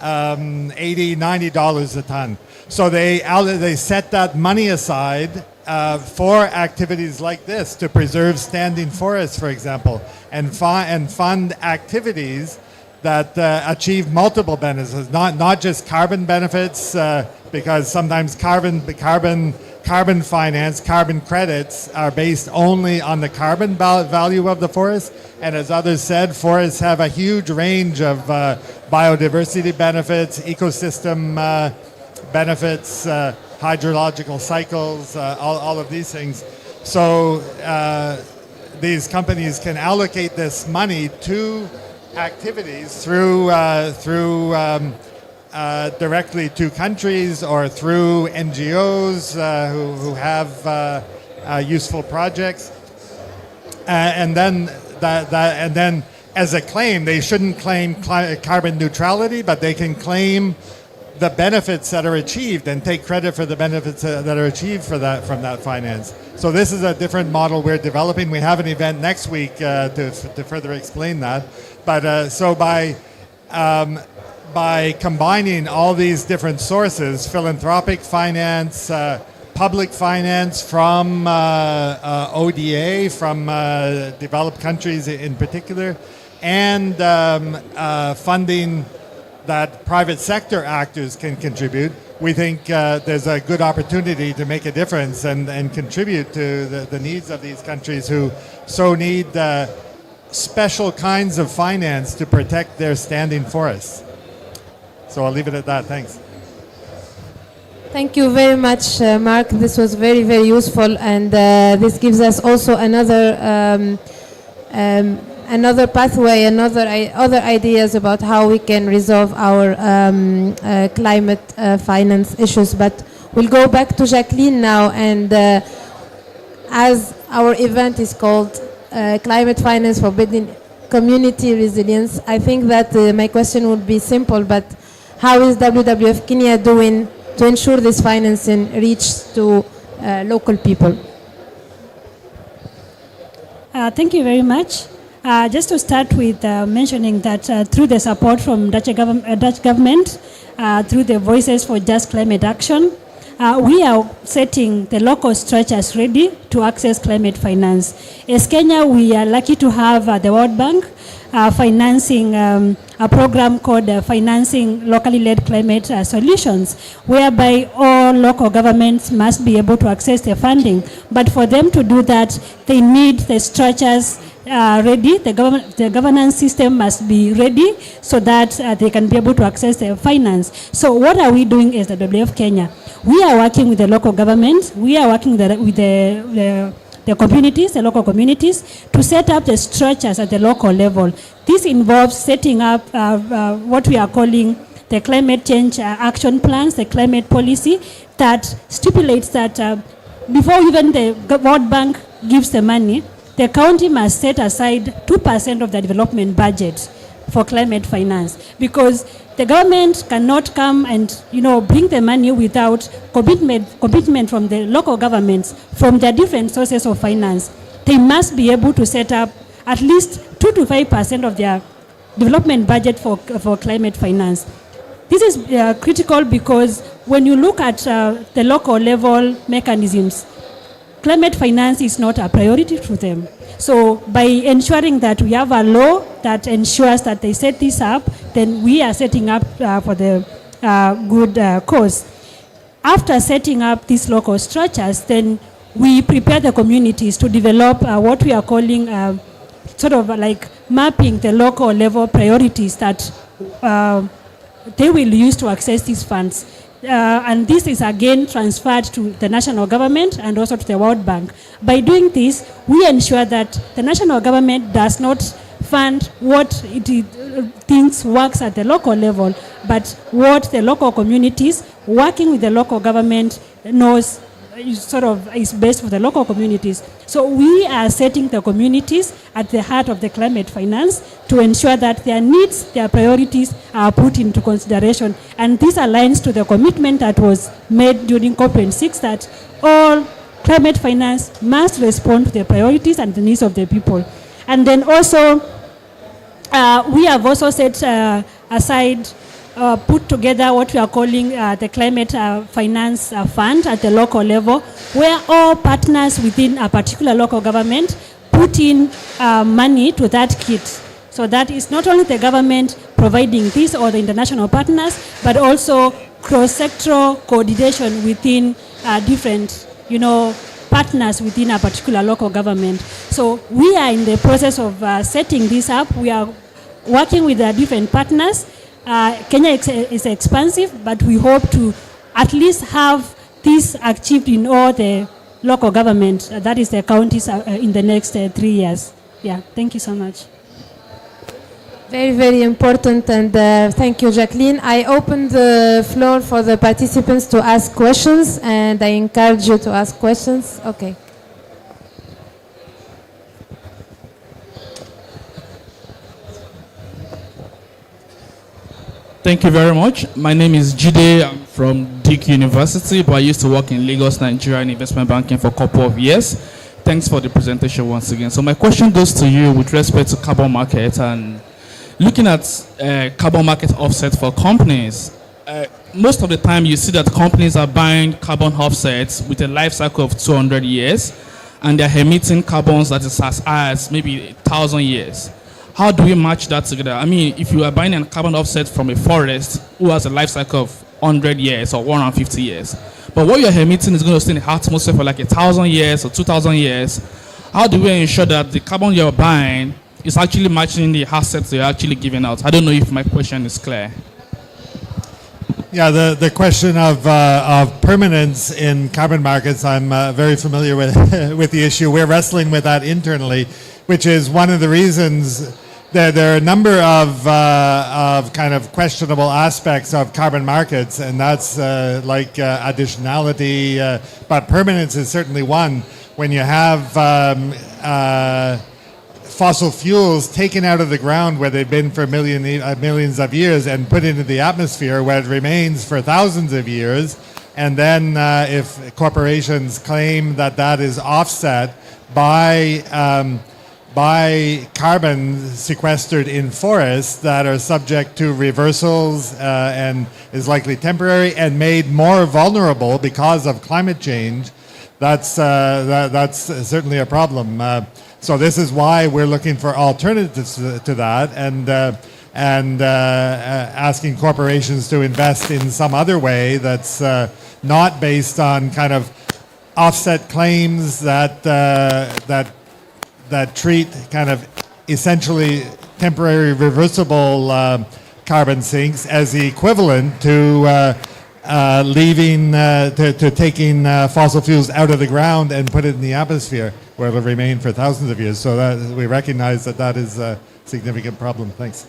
$90 a ton. So they set that money aside for activities like this to preserve standing forests, for example, and fund activities that achieve multiple benefits, not just carbon benefits, because sometimes carbon finance, carbon credits are based only on the carbon value of the forest. And as others said, forests have a huge range of biodiversity benefits, ecosystem benefits, hydrological cycles, all of these things. So these companies can allocate this money to activities through directly to countries or through NGOs who have useful projects, and then as a claim, they shouldn't claim carbon neutrality, but they can claim the benefits that are achieved and take credit for the benefits that are achieved from that finance. So this is a different model we're developing. We have an event next week to further explain that. But so by by combining all these different sources, philanthropic finance, public finance from ODA, from developed countries in particular, and funding that private sector actors can contribute, we think there's a good opportunity to make a difference and contribute to the needs of these countries who so need special kinds of finance to protect their standing forests. So I'll leave it at that. Thanks. Thank you very much, Mark. This was very, very useful, and this gives us also another pathway, other ideas about how we can resolve our climate finance issues. But we'll go back to Jacqueline now, and as our event is called Climate Finance for Building Community Resilience, I think that my question would be simple, but how is WWF Kenya doing to ensure this financing reaches to local people? Thank you very much. Just to start with mentioning that through the support from Dutch government, through the Voices for Just Climate Action, we are setting the local structures ready to access climate finance. As Kenya, we are lucky to have the World Bank financing a program called Financing Locally Led Climate Solutions, whereby all local governments must be able to access the funding. But for them to do that, they need the structures ready. The governance system must be ready so that they can be able to access the finance. So what are we doing as the WWF Kenya? We are working with the local government. We are working with the communities, the local communities, to set up the structures at the local level. This involves setting up what we are calling the climate change action plans, the climate policy that stipulates that before even the World Bank gives the money, the county must set aside 2% of the development budget for climate finance, because the government cannot come and bring the money without commitment from the local governments, from their different sources of finance. They must be able to set up at least 2 to 5% of their development budget for climate finance. This is critical because when you look at the local level mechanisms, climate finance is not a priority to them. So by ensuring that we have a law that ensures that they set this up, then we are setting up for the good cause. After setting up these local structures, then we prepare the communities to develop what we are calling sort of like mapping the local level priorities that they will use to access these funds. And this is again transferred to the national government and also to the World Bank. By doing this, we ensure that the national government does not fund what it thinks works at the local level, but what the local communities working with the local government knows sort of is best for the local communities. So we are setting the communities at the heart of the climate finance to ensure that their needs, their priorities are put into consideration. And this aligns to the commitment that was made during COP26 that all climate finance must respond to the priorities and the needs of the people. And then also, we have also set aside put together what we are calling the Climate Finance Fund at the local level, where all partners within a particular local government put in money to that kit. So that is not only the government providing this or the international partners, but also cross-sectoral coordination within different, partners within a particular local government. So we are in the process of setting this up. We are working with different partners. Kenya is expansive, but we hope to at least have this achieved in all the local government, that is the counties, in the next 3 years. Yeah, thank you so much. Very, very important, and thank you, Jacqueline. I open the floor for the participants to ask questions, and I encourage you to ask questions. Okay. Thank you very much. My name is Jide. I'm from Duke University, but I used to work in Lagos, Nigeria in investment banking for a couple of years. Thanks for the presentation once again. So my question goes to you with respect to carbon market and looking at carbon market offset for companies, most of the time you see that companies are buying carbon offsets with a life cycle of 200 years, and they're emitting carbons that is as high as maybe 1,000 years. How do we match that together? I mean, if you are buying a carbon offset from a forest who has a life cycle of 100 years or 150 years, but what you're emitting is going to stay in the atmosphere for like 1,000 years or 2,000 years, how do we ensure that the carbon you're buying is actually matching the assets you're actually giving out? I don't know if my question is clear. Yeah, the question of permanence in carbon markets, I'm very familiar with with the issue. We're wrestling with that internally, which is one of the reasons that there are a number of kind of questionable aspects of carbon markets, and that's like additionality, but permanence is certainly one. When you have fossil fuels taken out of the ground where they've been for millions of years and put into the atmosphere where it remains for thousands of years, and then if corporations claim that that is offset by carbon sequestered in forests that are subject to reversals and is likely temporary and made more vulnerable because of climate change, that's certainly a problem. So this is why we're looking for alternatives to that, and asking corporations to invest in some other way that's not based on kind of offset claims that treat kind of essentially temporary reversible carbon sinks as the equivalent to taking fossil fuels out of the ground and put it in the atmosphere where it'll remain for thousands of years. So that we recognize that that is a significant problem. Thanks.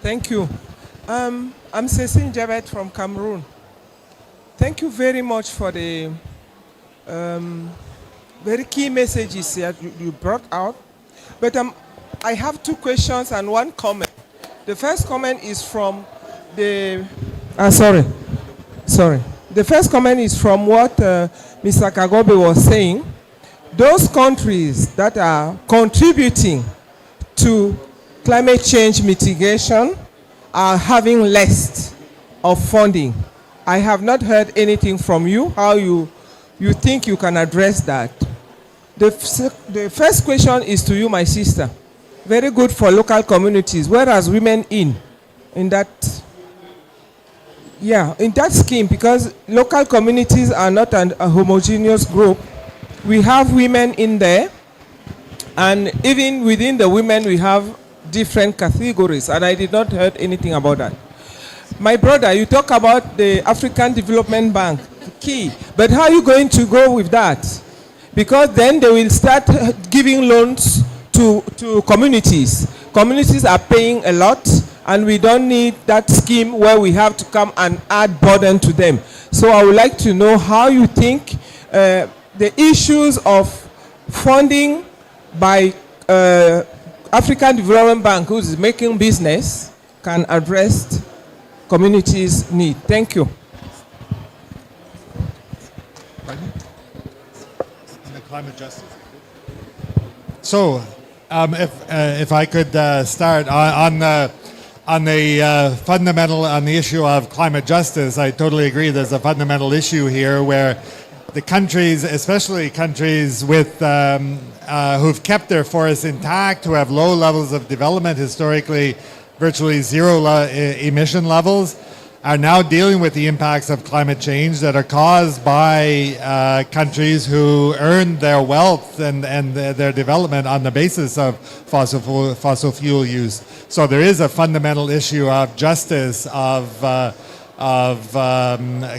Thank you. I'm Cécile Jabet from Cameroon. Thank you very much for the very key messages that you brought out. But I have two questions and one comment. The first comment is from the... Sorry. The first comment is from what Mr. Kagobe was saying. Those countries that are contributing to climate change mitigation are having less of funding. I have not heard anything from you, how you think you can address that. The first question is to you, my sister. Very good for local communities. Whereas women in that scheme, because local communities are not a homogeneous group. We have women in there, and even within the women we have different categories, and I did not heard anything about that. My brother, you talk about the African Development Bank, key, but how are you going to go with that? Because then they will start giving loans to communities. Communities are paying a lot, and we don't need that scheme where we have to come and add burden to them. So I would like to know how you think the issues of funding by African Development Bank, who is making business, can address communities' need. Thank you. Climate justice. So, if I could start on the issue of climate justice, I totally agree. There's a fundamental issue here where the countries, especially countries with who've kept their forests intact, who have low levels of development, historically virtually zero emission levels, are now dealing with the impacts of climate change that are caused by countries who earned their wealth and their development on the basis of fossil fuel use. So there is a fundamental issue of justice, of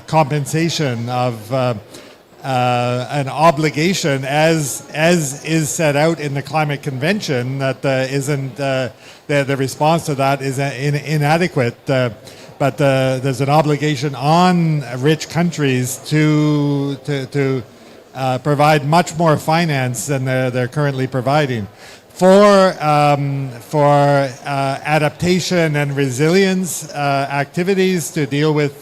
compensation, of an obligation, as is set out in the Climate Convention, that the response to that is inadequate. But there's an obligation on rich countries to provide much more finance than they're currently providing for adaptation and resilience activities to deal with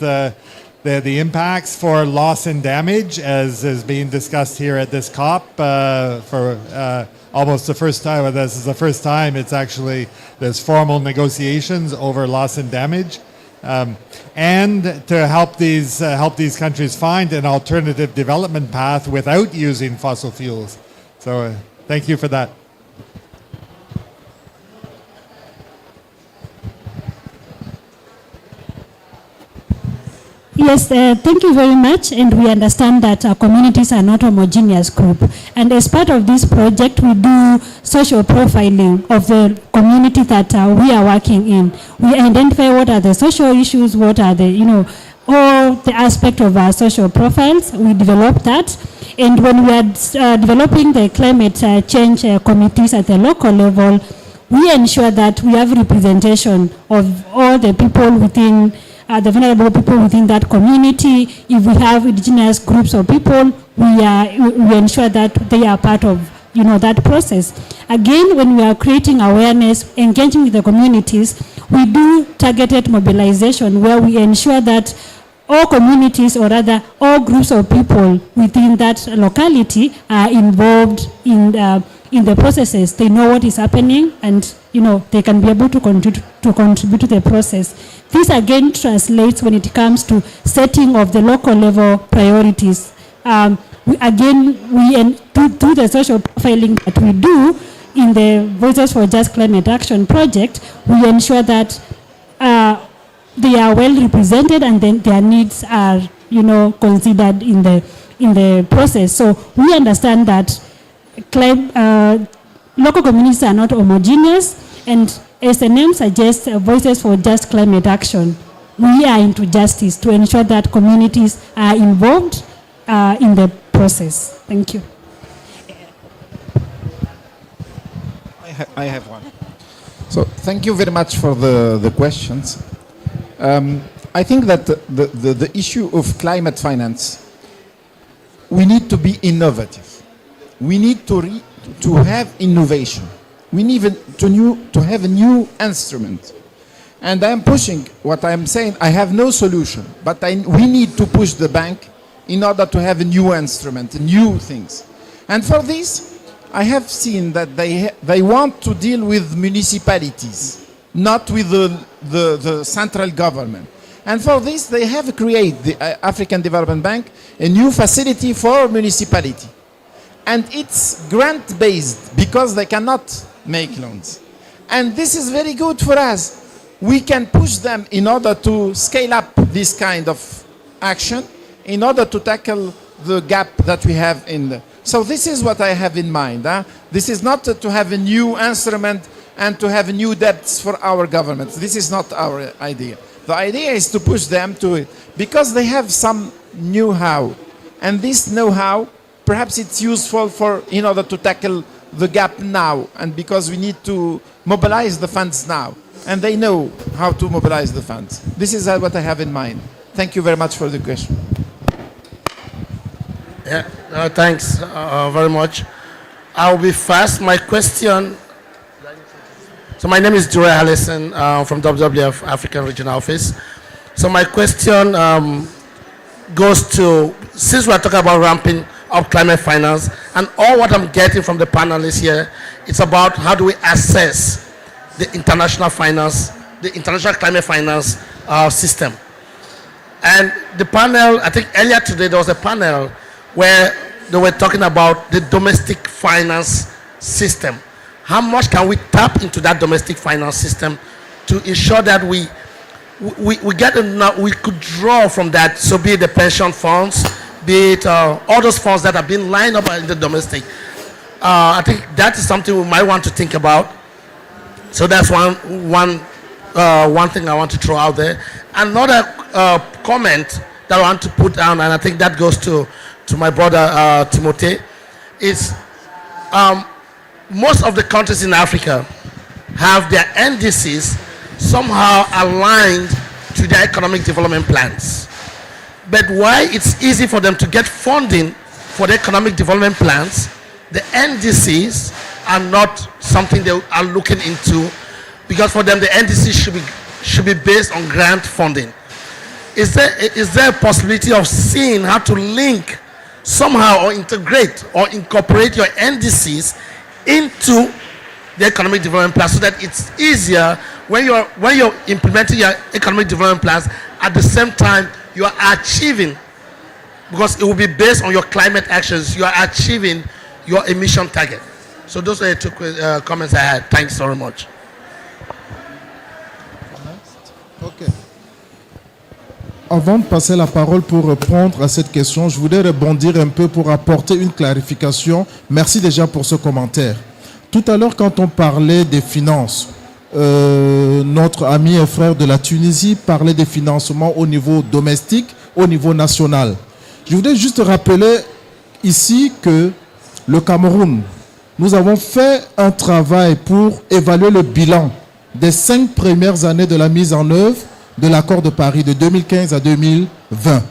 the impacts for loss and damage, as is being discussed here at this COP for almost the first time. Well, this is the first time there's formal negotiations over loss and damage, and to help these countries find an alternative development path without using fossil fuels. So thank you for that. Yes, thank you very much. And we understand that our communities are not a homogeneous group. And as part of this project, we do social profiling of the community that we are working in. We identify what are the social issues, what are the, all the aspect of our social profiles. We develop that. And when we are developing the climate change committees at the local level, we ensure that we have representation of all the people within the vulnerable people within that community. If we have indigenous groups of people, we ensure that they are part of that process. Again, when we are creating awareness, engaging with the communities, we do targeted mobilization where we ensure that all communities, or rather all groups of people within that locality, are involved in the processes. They know what is happening, and they can be able to contribute to the process. This again translates when it comes to setting of the local level priorities. Through the social profiling that we do in the Voices for Just Climate Action project, we ensure that they are well represented, and then their needs are considered in the process. So we understand that local communities are not homogeneous, and as the name suggests, Voices for Just Climate Action, we are into justice to ensure that communities are involved in the process. Thank you. I have one. So thank you very much for the questions. I think that the issue of climate finance, we need to be innovative. We need to have innovation. We need to have a new instrument. And I'm pushing what I'm saying. I have no solution, but we need to push the bank in order to have a new instrument, new things. And for this, I have seen that they want to deal with municipalities, not with the central government. And for this, they have created, the African Development Bank, a new facility for municipality. And it's grant-based because they cannot make loans. And this is very good for us. We can push them in order to scale up this kind of action, in order to tackle the gap that we have in the... So this is what I have in mind. This is not to have a new instrument and to have new debts for our governments. This is not our idea. The idea is to push them to it because they have some know-how. And this know-how, perhaps it's useful in order to tackle the gap now, and because we need to mobilize the funds now. And they know how to mobilize the funds. This is what I have in mind. Thank you very much for the question. Yeah, thanks very much. I'll be fast. My question... So my name is Dure Allison from WWF African Regional Office. So my question goes to, since we're talking about ramping up climate finance, and all what I'm getting from the panelists here, it's about how do we assess the international finance, the international climate finance system. And the panel, I think earlier today there was a panel where they were talking about the domestic finance system. How much can we tap into that domestic finance system to ensure that we get enough, we could draw from that, so be it the pension funds, be it all those funds that have been lined up in the domestic. I think that is something we might want to think about. So that's one thing I want to throw out there. Another comment that I want to put down, and I think that goes to my brother Timothy, is most of the countries in Africa have their NDCs somehow aligned to their economic development plans. But why it's easy for them to get funding for the economic development plans, the NDCs are not something they are looking into, because for them the NDC should be based on grant funding. is there a possibility of seeing how to link somehow or integrate or incorporate your NDCs into the economic development plan so that it's easier when you're implementing your economic development plans, at the same time you are achieving, because it will be based on your climate actions, you are achieving your emission target. So those are the two comments I had. Thanks very much. Ok. Avant de passer la parole pour répondre à cette question, je voudrais rebondir un peu pour apporter une clarification. Merci déjà pour ce commentaire. Tout à l'heure, quand on parlait des finances, notre ami et frère de la Tunisie parlait des financements au niveau domestique, au niveau national. Je voudrais juste rappeler ici que le Cameroun, nous avons fait un travail pour évaluer le bilan des 5 premières années de la mise en œuvre de l'accord de Paris de 2015 à 2020.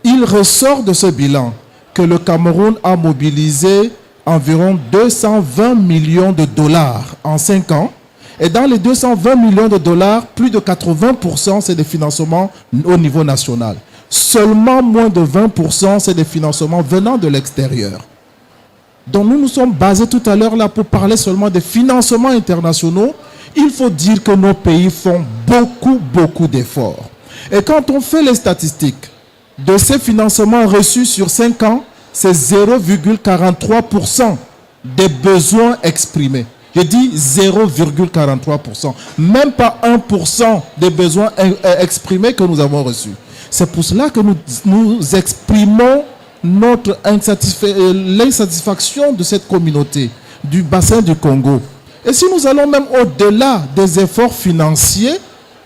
Il ressort de ce bilan que le Cameroun a mobilisé environ 220 millions de dollars en 5 ans. Et dans les 220 millions de dollars, plus de 80% c'est des financements au niveau national. Seulement moins de 20% c'est des financements venant de l'extérieur. Donc nous nous sommes basés tout à l'heure là pour parler seulement des financements internationaux. Il faut dire que nos pays font beaucoup d'efforts. Et quand on fait les statistiques de ces financements reçus sur 5 ans, c'est 0,43% des besoins exprimés. Je dis 0,43%. Même pas 1% des besoins exprimés que nous avons reçus. C'est pour cela que nous exprimons l'insatisfaction de cette communauté du bassin du Congo. Et si nous allons même au-delà des efforts financiers,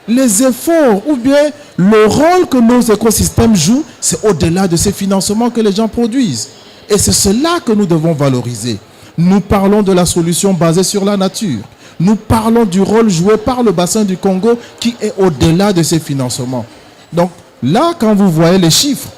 les efforts ou bien le rôle que nos écosystèmes jouent, c'est au-delà de ces financements que les gens produisent. Et c'est cela que nous devons valoriser. Nous parlons de la solution basée sur la nature. Nous parlons du rôle joué par le bassin du Congo qui est au-delà de ces financements. Donc là, quand vous voyez les chiffres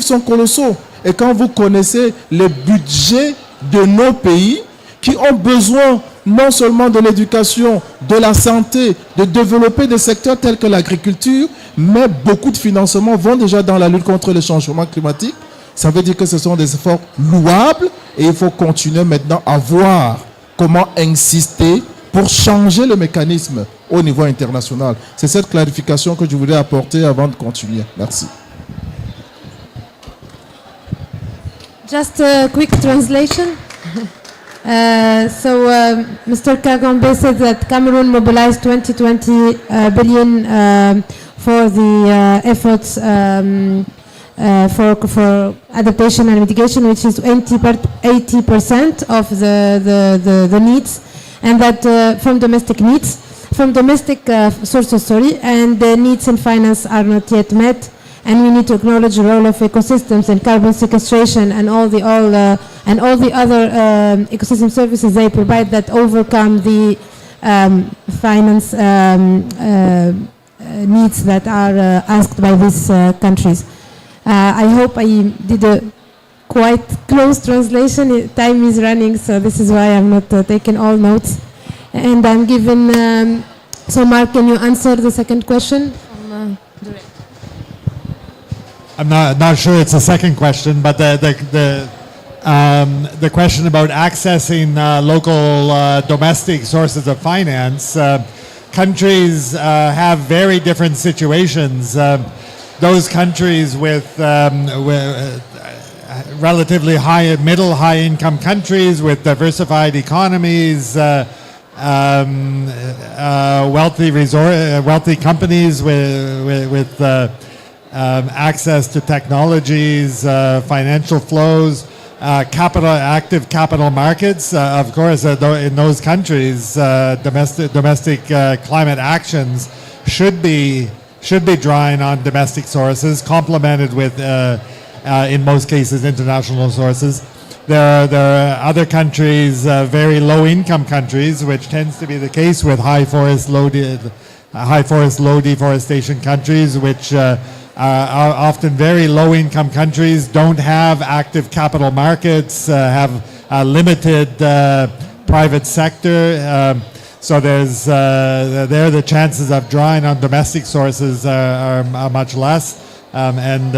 sont colossaux. Et quand vous connaissez les budgets de nos pays qui ont besoin non seulement de l'éducation, de la santé, de développer des secteurs tels que l'agriculture, mais beaucoup de financements vont déjà dans la lutte contre le changement climatique. Ça veut dire que ce sont des efforts louables et il faut continuer maintenant à voir comment insister pour changer le mécanisme au niveau international. C'est cette clarification que je voulais apporter avant de continuer. Merci. Just a quick translation. Mr. Kagombe said that Cameroon mobilized 20 billion for the efforts for adaptation and mitigation, which is 80% of the needs, and that from domestic sources, and the needs in finance are not yet met. And we need to acknowledge the role of ecosystems and carbon sequestration and all the other ecosystem services they provide that overcome the finance needs that are asked by these countries. I hope I did a quite close translation. Time is running, so this is why I'm not taking all notes. And I'm given. So, Mark, can you answer the second question? I'm not sure it's a second question, but the question about accessing local domestic sources of finance. Countries have very different situations. Those countries with relatively high, middle, high income countries with diversified economies, wealthy companies with access to technologies, financial flows, active capital markets. Of course, in those countries, domestic climate actions should be drawing on domestic sources, complemented with, in most cases, international sources. There are other countries, very low-income countries, which tends to be the case with high forest, low deforestation countries, which are often very low-income countries, don't have active capital markets, have a limited private sector. So there's there the chances of drawing on domestic sources are much less, and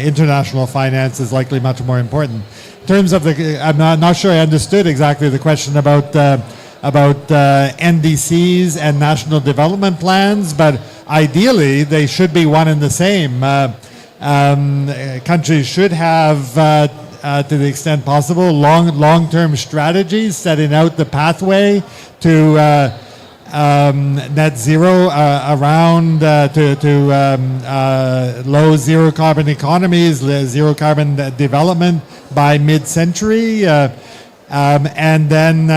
international finance is likely much more important. In terms of I'm not sure I understood exactly the question about NDCs and national development plans, but ideally they should be one and the same. Countries should have, to the extent possible, long-term strategies setting out the pathway to net zero around low zero carbon economies, zero carbon development by mid-century. And then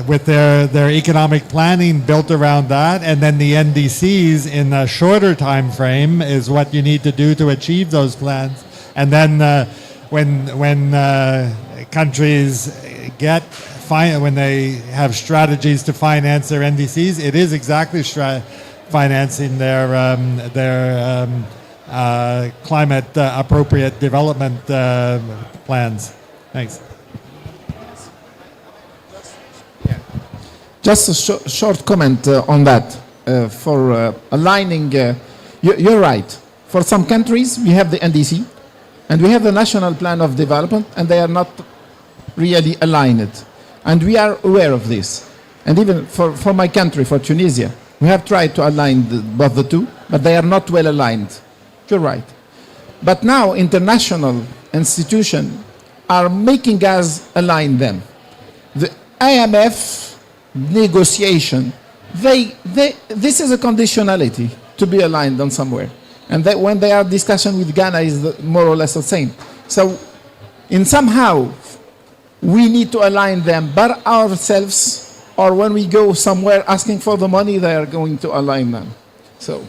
with their economic planning built around that, and then the NDCs in a shorter time frame is what you need to do to achieve those plans. And then when countries when they have strategies to finance their NDCs, it is exactly financing their climate appropriate development plans. Thanks. Just a short comment on that for aligning. You're right. For some countries, we have the NDC and we have the National Plan of Development, and they are not really aligned. And we are aware of this. And even for my country, for Tunisia, we have tried to align both the two, but they are not well aligned. You're right. But now international institutions are making us align them. The IMF negotiation, this is a conditionality to be aligned on somewhere. And that when they are discussion with Ghana is more or less the same. So in somehow we need to align them, but ourselves, or when we go somewhere asking for the money, they are going to align them. So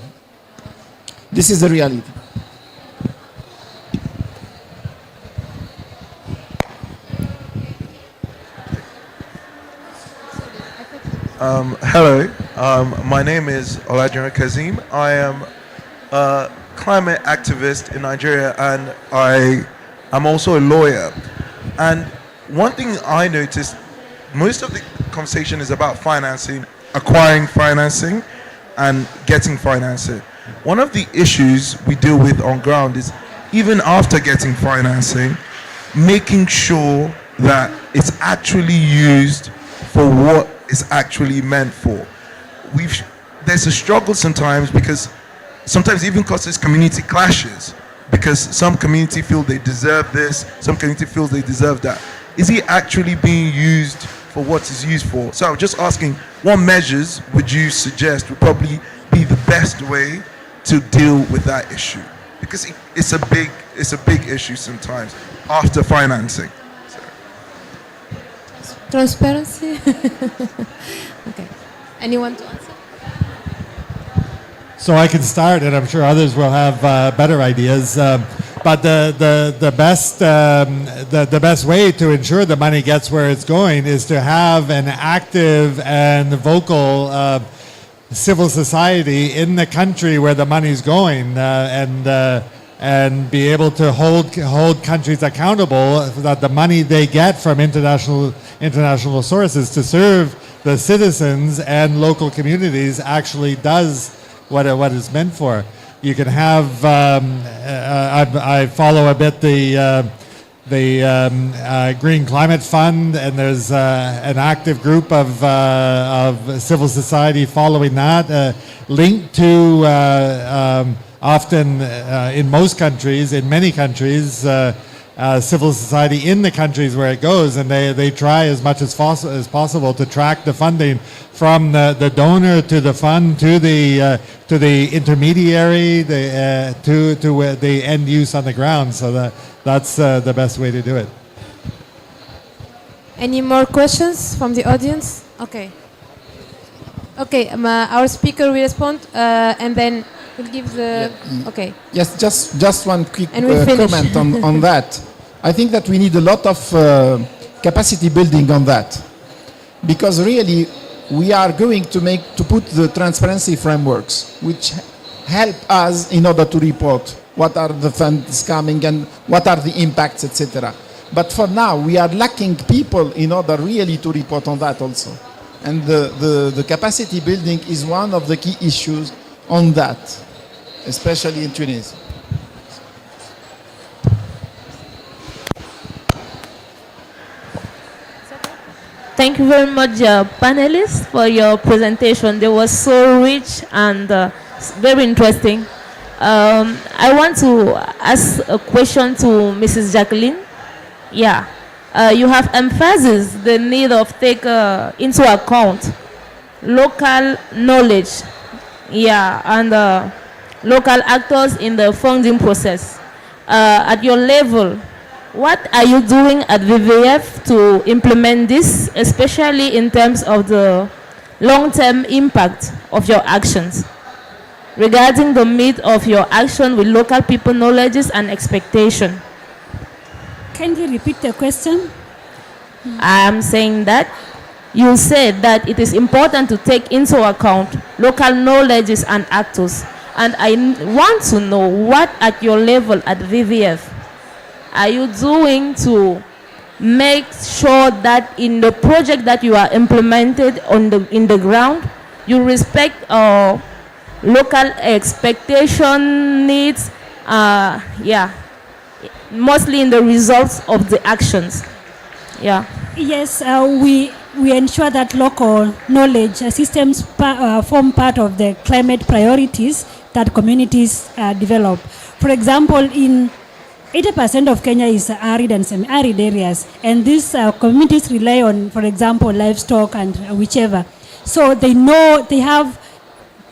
this is the reality. Hello, my name is Olajuwon Kazeem. I am a climate activist in Nigeria, and I am also a lawyer. And one thing I noticed, most of the conversation is about financing, acquiring financing, and getting financing. One of the issues we deal with on ground is, even after getting financing, making sure that it's actually used for what it's actually meant for. There's a struggle sometimes, because sometimes even causes community clashes, because some community feel they deserve this, some community feels they deserve that. Is it actually being used for what it's used for? So I'm just asking, what measures would you suggest would probably be the best way to deal with that issue? Because it's a big issue sometimes after financing. Transparency. Okay. Anyone to answer? So I can start, and I'm sure others will have better ideas. But the best way to ensure the money gets where it's going is to have an active and vocal civil society in the country where the money's going, and be able to hold countries accountable that the money they get from international sources to serve the citizens and local communities actually does what it's meant for. You can have I follow a bit the Green Climate Fund, and there's an active group of civil society following that, linked to often in many countries, civil society in the countries where it goes, and they try as much as possible to track the funding from the donor to the fund to the intermediary to the end use on the ground. So that's the best way to do it. Any more questions from the audience? Okay. Okay, our speaker will respond, and then we'll give the... Okay. Yes, just one quick comment on that. I think that we need a lot of capacity building on that, because really we are going to put the transparency frameworks which help us in order to report what are the funds coming and what are the impacts, etc. But for now, we are lacking people in order really to report on that also. And the capacity building is one of the key issues on that, especially in Tunis. Thank you very much, panelists, for your presentation. They were so rich and very interesting. I want to ask a question to Mrs. Jacqueline. Yeah, you have emphasized the need of take into account local knowledge, yeah, and local actors in the funding process. At your level, what are you doing at VVF to implement this, especially in terms of the long-term impact of your actions? Regarding the meet of your action with local people knowledges and expectation. Can you repeat the question? I am saying that you said that it is important to take into account local knowledges and actors. And I want to know what at your level at VVF are you doing to make sure that in the project that you are implemented in the ground, you respect local expectation needs, yeah, mostly in the results of the actions. Yeah. Yes, we ensure that local knowledge systems form part of the climate priorities that communities develop. For example, in 80% of Kenya is arid and semi-arid areas, and these communities rely on, for example, livestock and whichever. So they know they have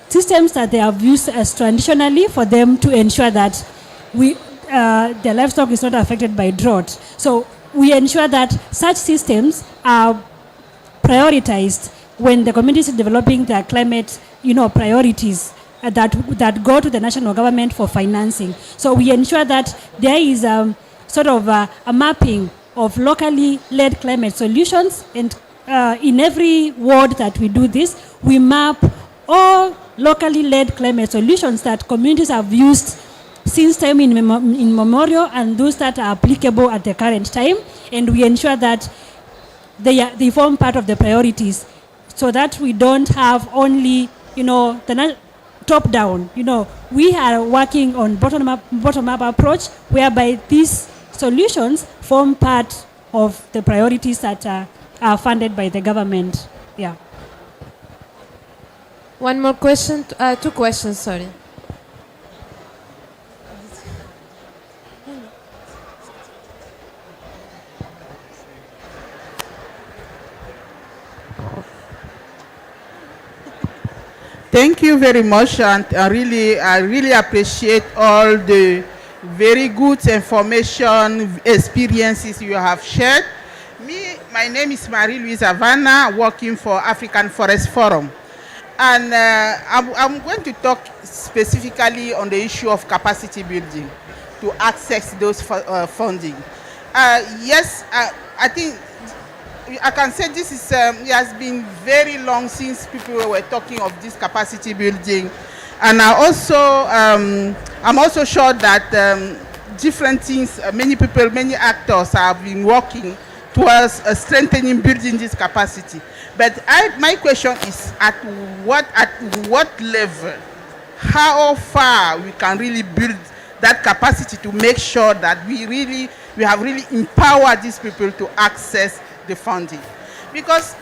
systems that they have used as traditionally for them to ensure that their livestock is not affected by drought. So we ensure that such systems are prioritized when the communities are developing their climate, priorities that go to the national government for financing. So we ensure that there is sort of a mapping of locally led climate solutions, and in every ward that we do this, we map all locally led climate solutions that communities have used since time immemorial and those that are applicable at the current time, and we ensure that they form part of the priorities, so that we don't have only the top down. We are working on bottom up approach, whereby these solutions form part of the priorities that are funded by the government. Yeah. One more question, two questions, sorry. Thank you very much, and I really appreciate all the very good information, experiences you have shared. My name is Marie-Louise Havana, working for African Forest Forum. And I'm going to talk specifically on the issue of capacity building to access those funding. Yes, I think I can say this is it has been very long since people were talking of this capacity building, and I'm also sure that different things, many people, many actors have been working towards strengthening, building this capacity. But my question is, at what level, how far we can really build that capacity to make sure that we have really empowered these people to access the funding. Because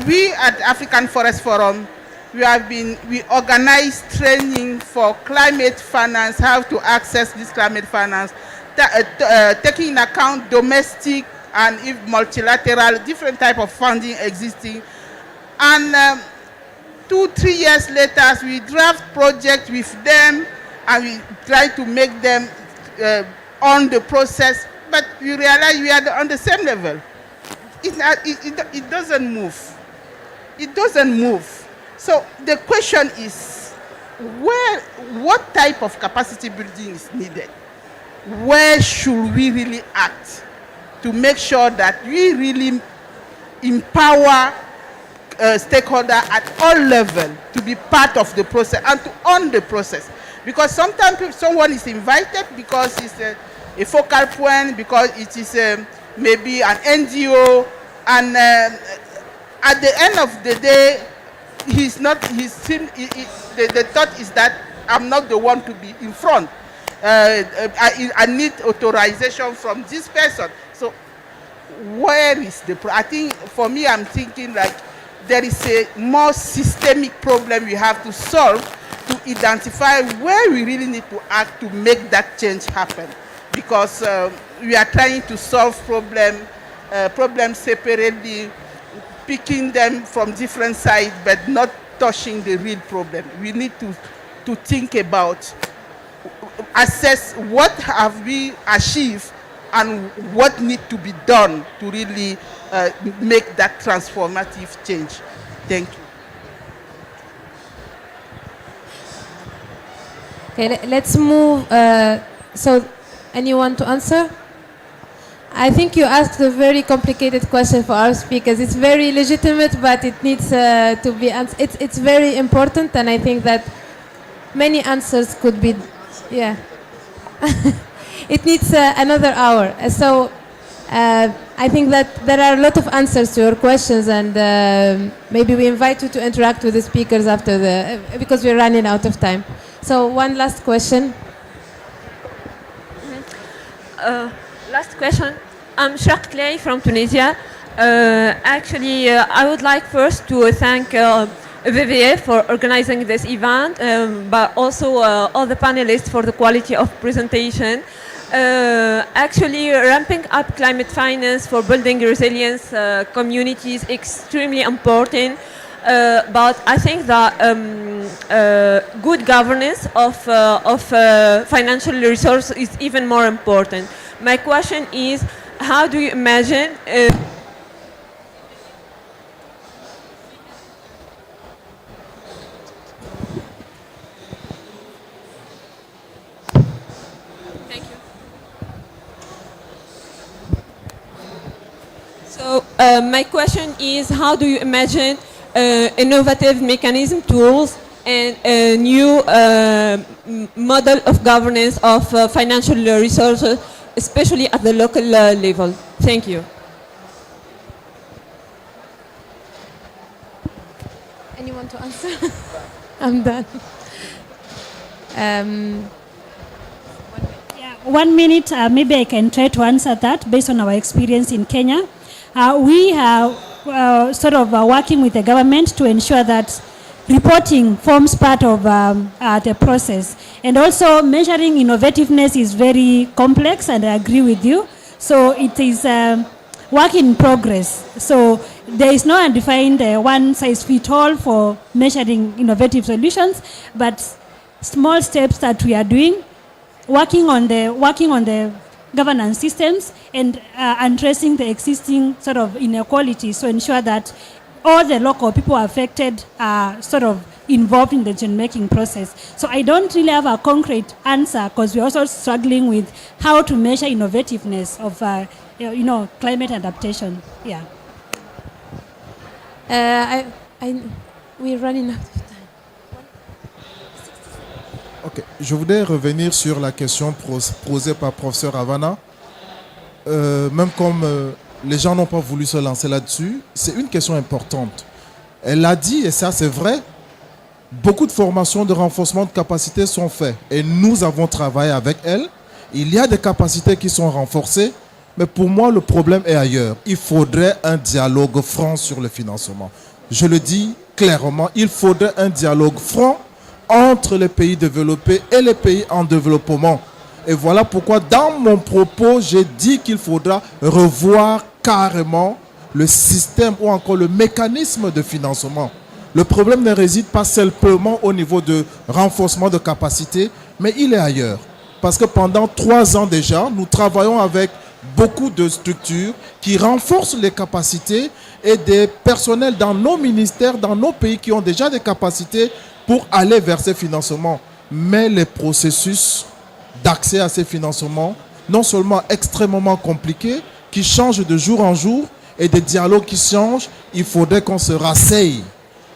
we at African Forest Forum, we organize training for climate finance, how to access this climate finance, taking into account domestic and if multilateral, different type of funding existing. And 2-3 years later, we draft project with them and we try to make them on the process, but we realize we are on the same level. It doesn't move. It doesn't move. So the question is, what type of capacity building is needed? Where should we really act to make sure that we really empower stakeholders at all levels to be part of the process and to own the process? Because sometimes someone is invited because it's a focal point, because it is maybe an NGO, and at the end of the day, he's not. The thought is that I'm not the one to be in front. I need authorization from this person. So where is the I think for me, I'm thinking like there is a more systemic problem we have to solve to identify where we really need to act to make that change happen, because we are trying to solve problems separately, picking them from different sides, but not touching the real problem. We need to think about, assess what have we achieved and what need to be done to really make that transformative change. Thank you. Okay, let's move. So, anyone to answer? I think you asked a very complicated question for our speakers. It's very legitimate, but it needs to be answered. It's very important, and I think that many answers could be, yeah. It needs another hour. So I think that there are a lot of answers to your questions, and maybe we invite you to interact with the speakers after because we're running out of time. So one last question. Last question. I'm Shark Clay from Tunisia. Actually, I would like first to thank VVF for organizing this event, but also all the panelists for the quality of presentation. Actually, ramping up climate finance for building resilience communities is extremely important. But I think that good governance of financial resources is even more important. My question is, how do you imagine my question is, how do you imagine innovative mechanism tools and a new model of governance of financial resources, especially at the local level? Thank you. Anyone to answer? I'm done. 1 minute, maybe I can try to answer that based on our experience in Kenya. We are sort of working with the government to ensure that reporting forms part of the process. And also measuring innovativeness is very complex, and I agree with you. So it is work in progress. So there is no undefined one-size-fits-all for measuring innovative solutions, but small steps that we are doing, working on the governance systems and addressing the existing sort of inequalities to ensure that all the local people affected are sort of involved in the decision-making process. So I don't really have a concrete answer, because we're also struggling with how to measure innovativeness of climate adaptation. Yeah. We're running out of time. Ok, je voudrais revenir sur la question posée par professeur Havana. Même comme les gens n'ont pas voulu se lancer là-dessus, c'est une question importante. Elle l'a dit, et ça c'est vrai, beaucoup de formations de renforcement de capacités sont faites. Et nous avons travaillé avec elle. Il y a des capacités qui sont renforcées, mais pour moi le problème est ailleurs. Il faudrait un dialogue franc sur le financement. Je le dis clairement, il faudrait un dialogue franc entre les pays développés et les pays en développement. Et voilà pourquoi dans mon propos, j'ai dit qu'il faudra revoir carrément le système ou encore le mécanisme de financement. Le problème ne réside pas simplement au niveau de renforcement de capacité, mais il est ailleurs. Parce que pendant 3 ans déjà, nous travaillons avec beaucoup de structures qui renforcent les capacités et des personnels dans nos ministères, dans nos pays qui ont déjà des capacités pour aller vers ces financements. Mais les processus d'accès à ces financements, non seulement extrêmement compliqués, qui changent de jour en jour, et des dialogues qui changent, il faudrait qu'on se rasseye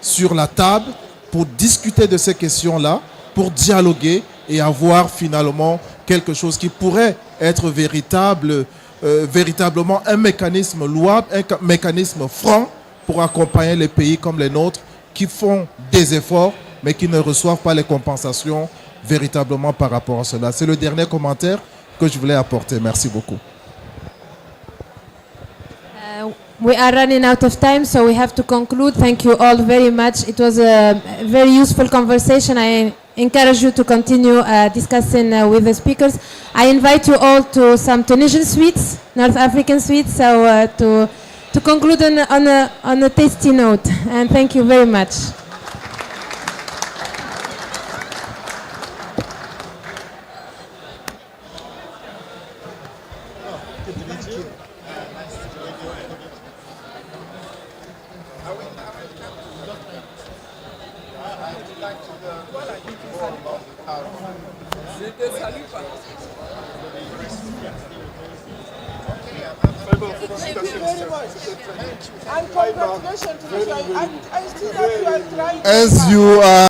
sur la table pour discuter de ces questions-là, pour dialoguer et avoir finalement quelque chose qui pourrait être véritablement un mécanisme louable, un mécanisme franc pour accompagner les pays comme les nôtres qui font des efforts mais qui ne reçoivent pas les compensations véritablement par rapport à cela. C'est le dernier commentaire que je voulais apporter. Merci beaucoup. We are running out of time, so we have to conclude. Thank you all very much. It was a very useful conversation. I encourage you to continue discussing with the speakers. I invite you all to some Tunisian sweets, North African sweets, so to conclude on a tasty note. And thank you very much. And congratulations to you. I see that you are trying. As you are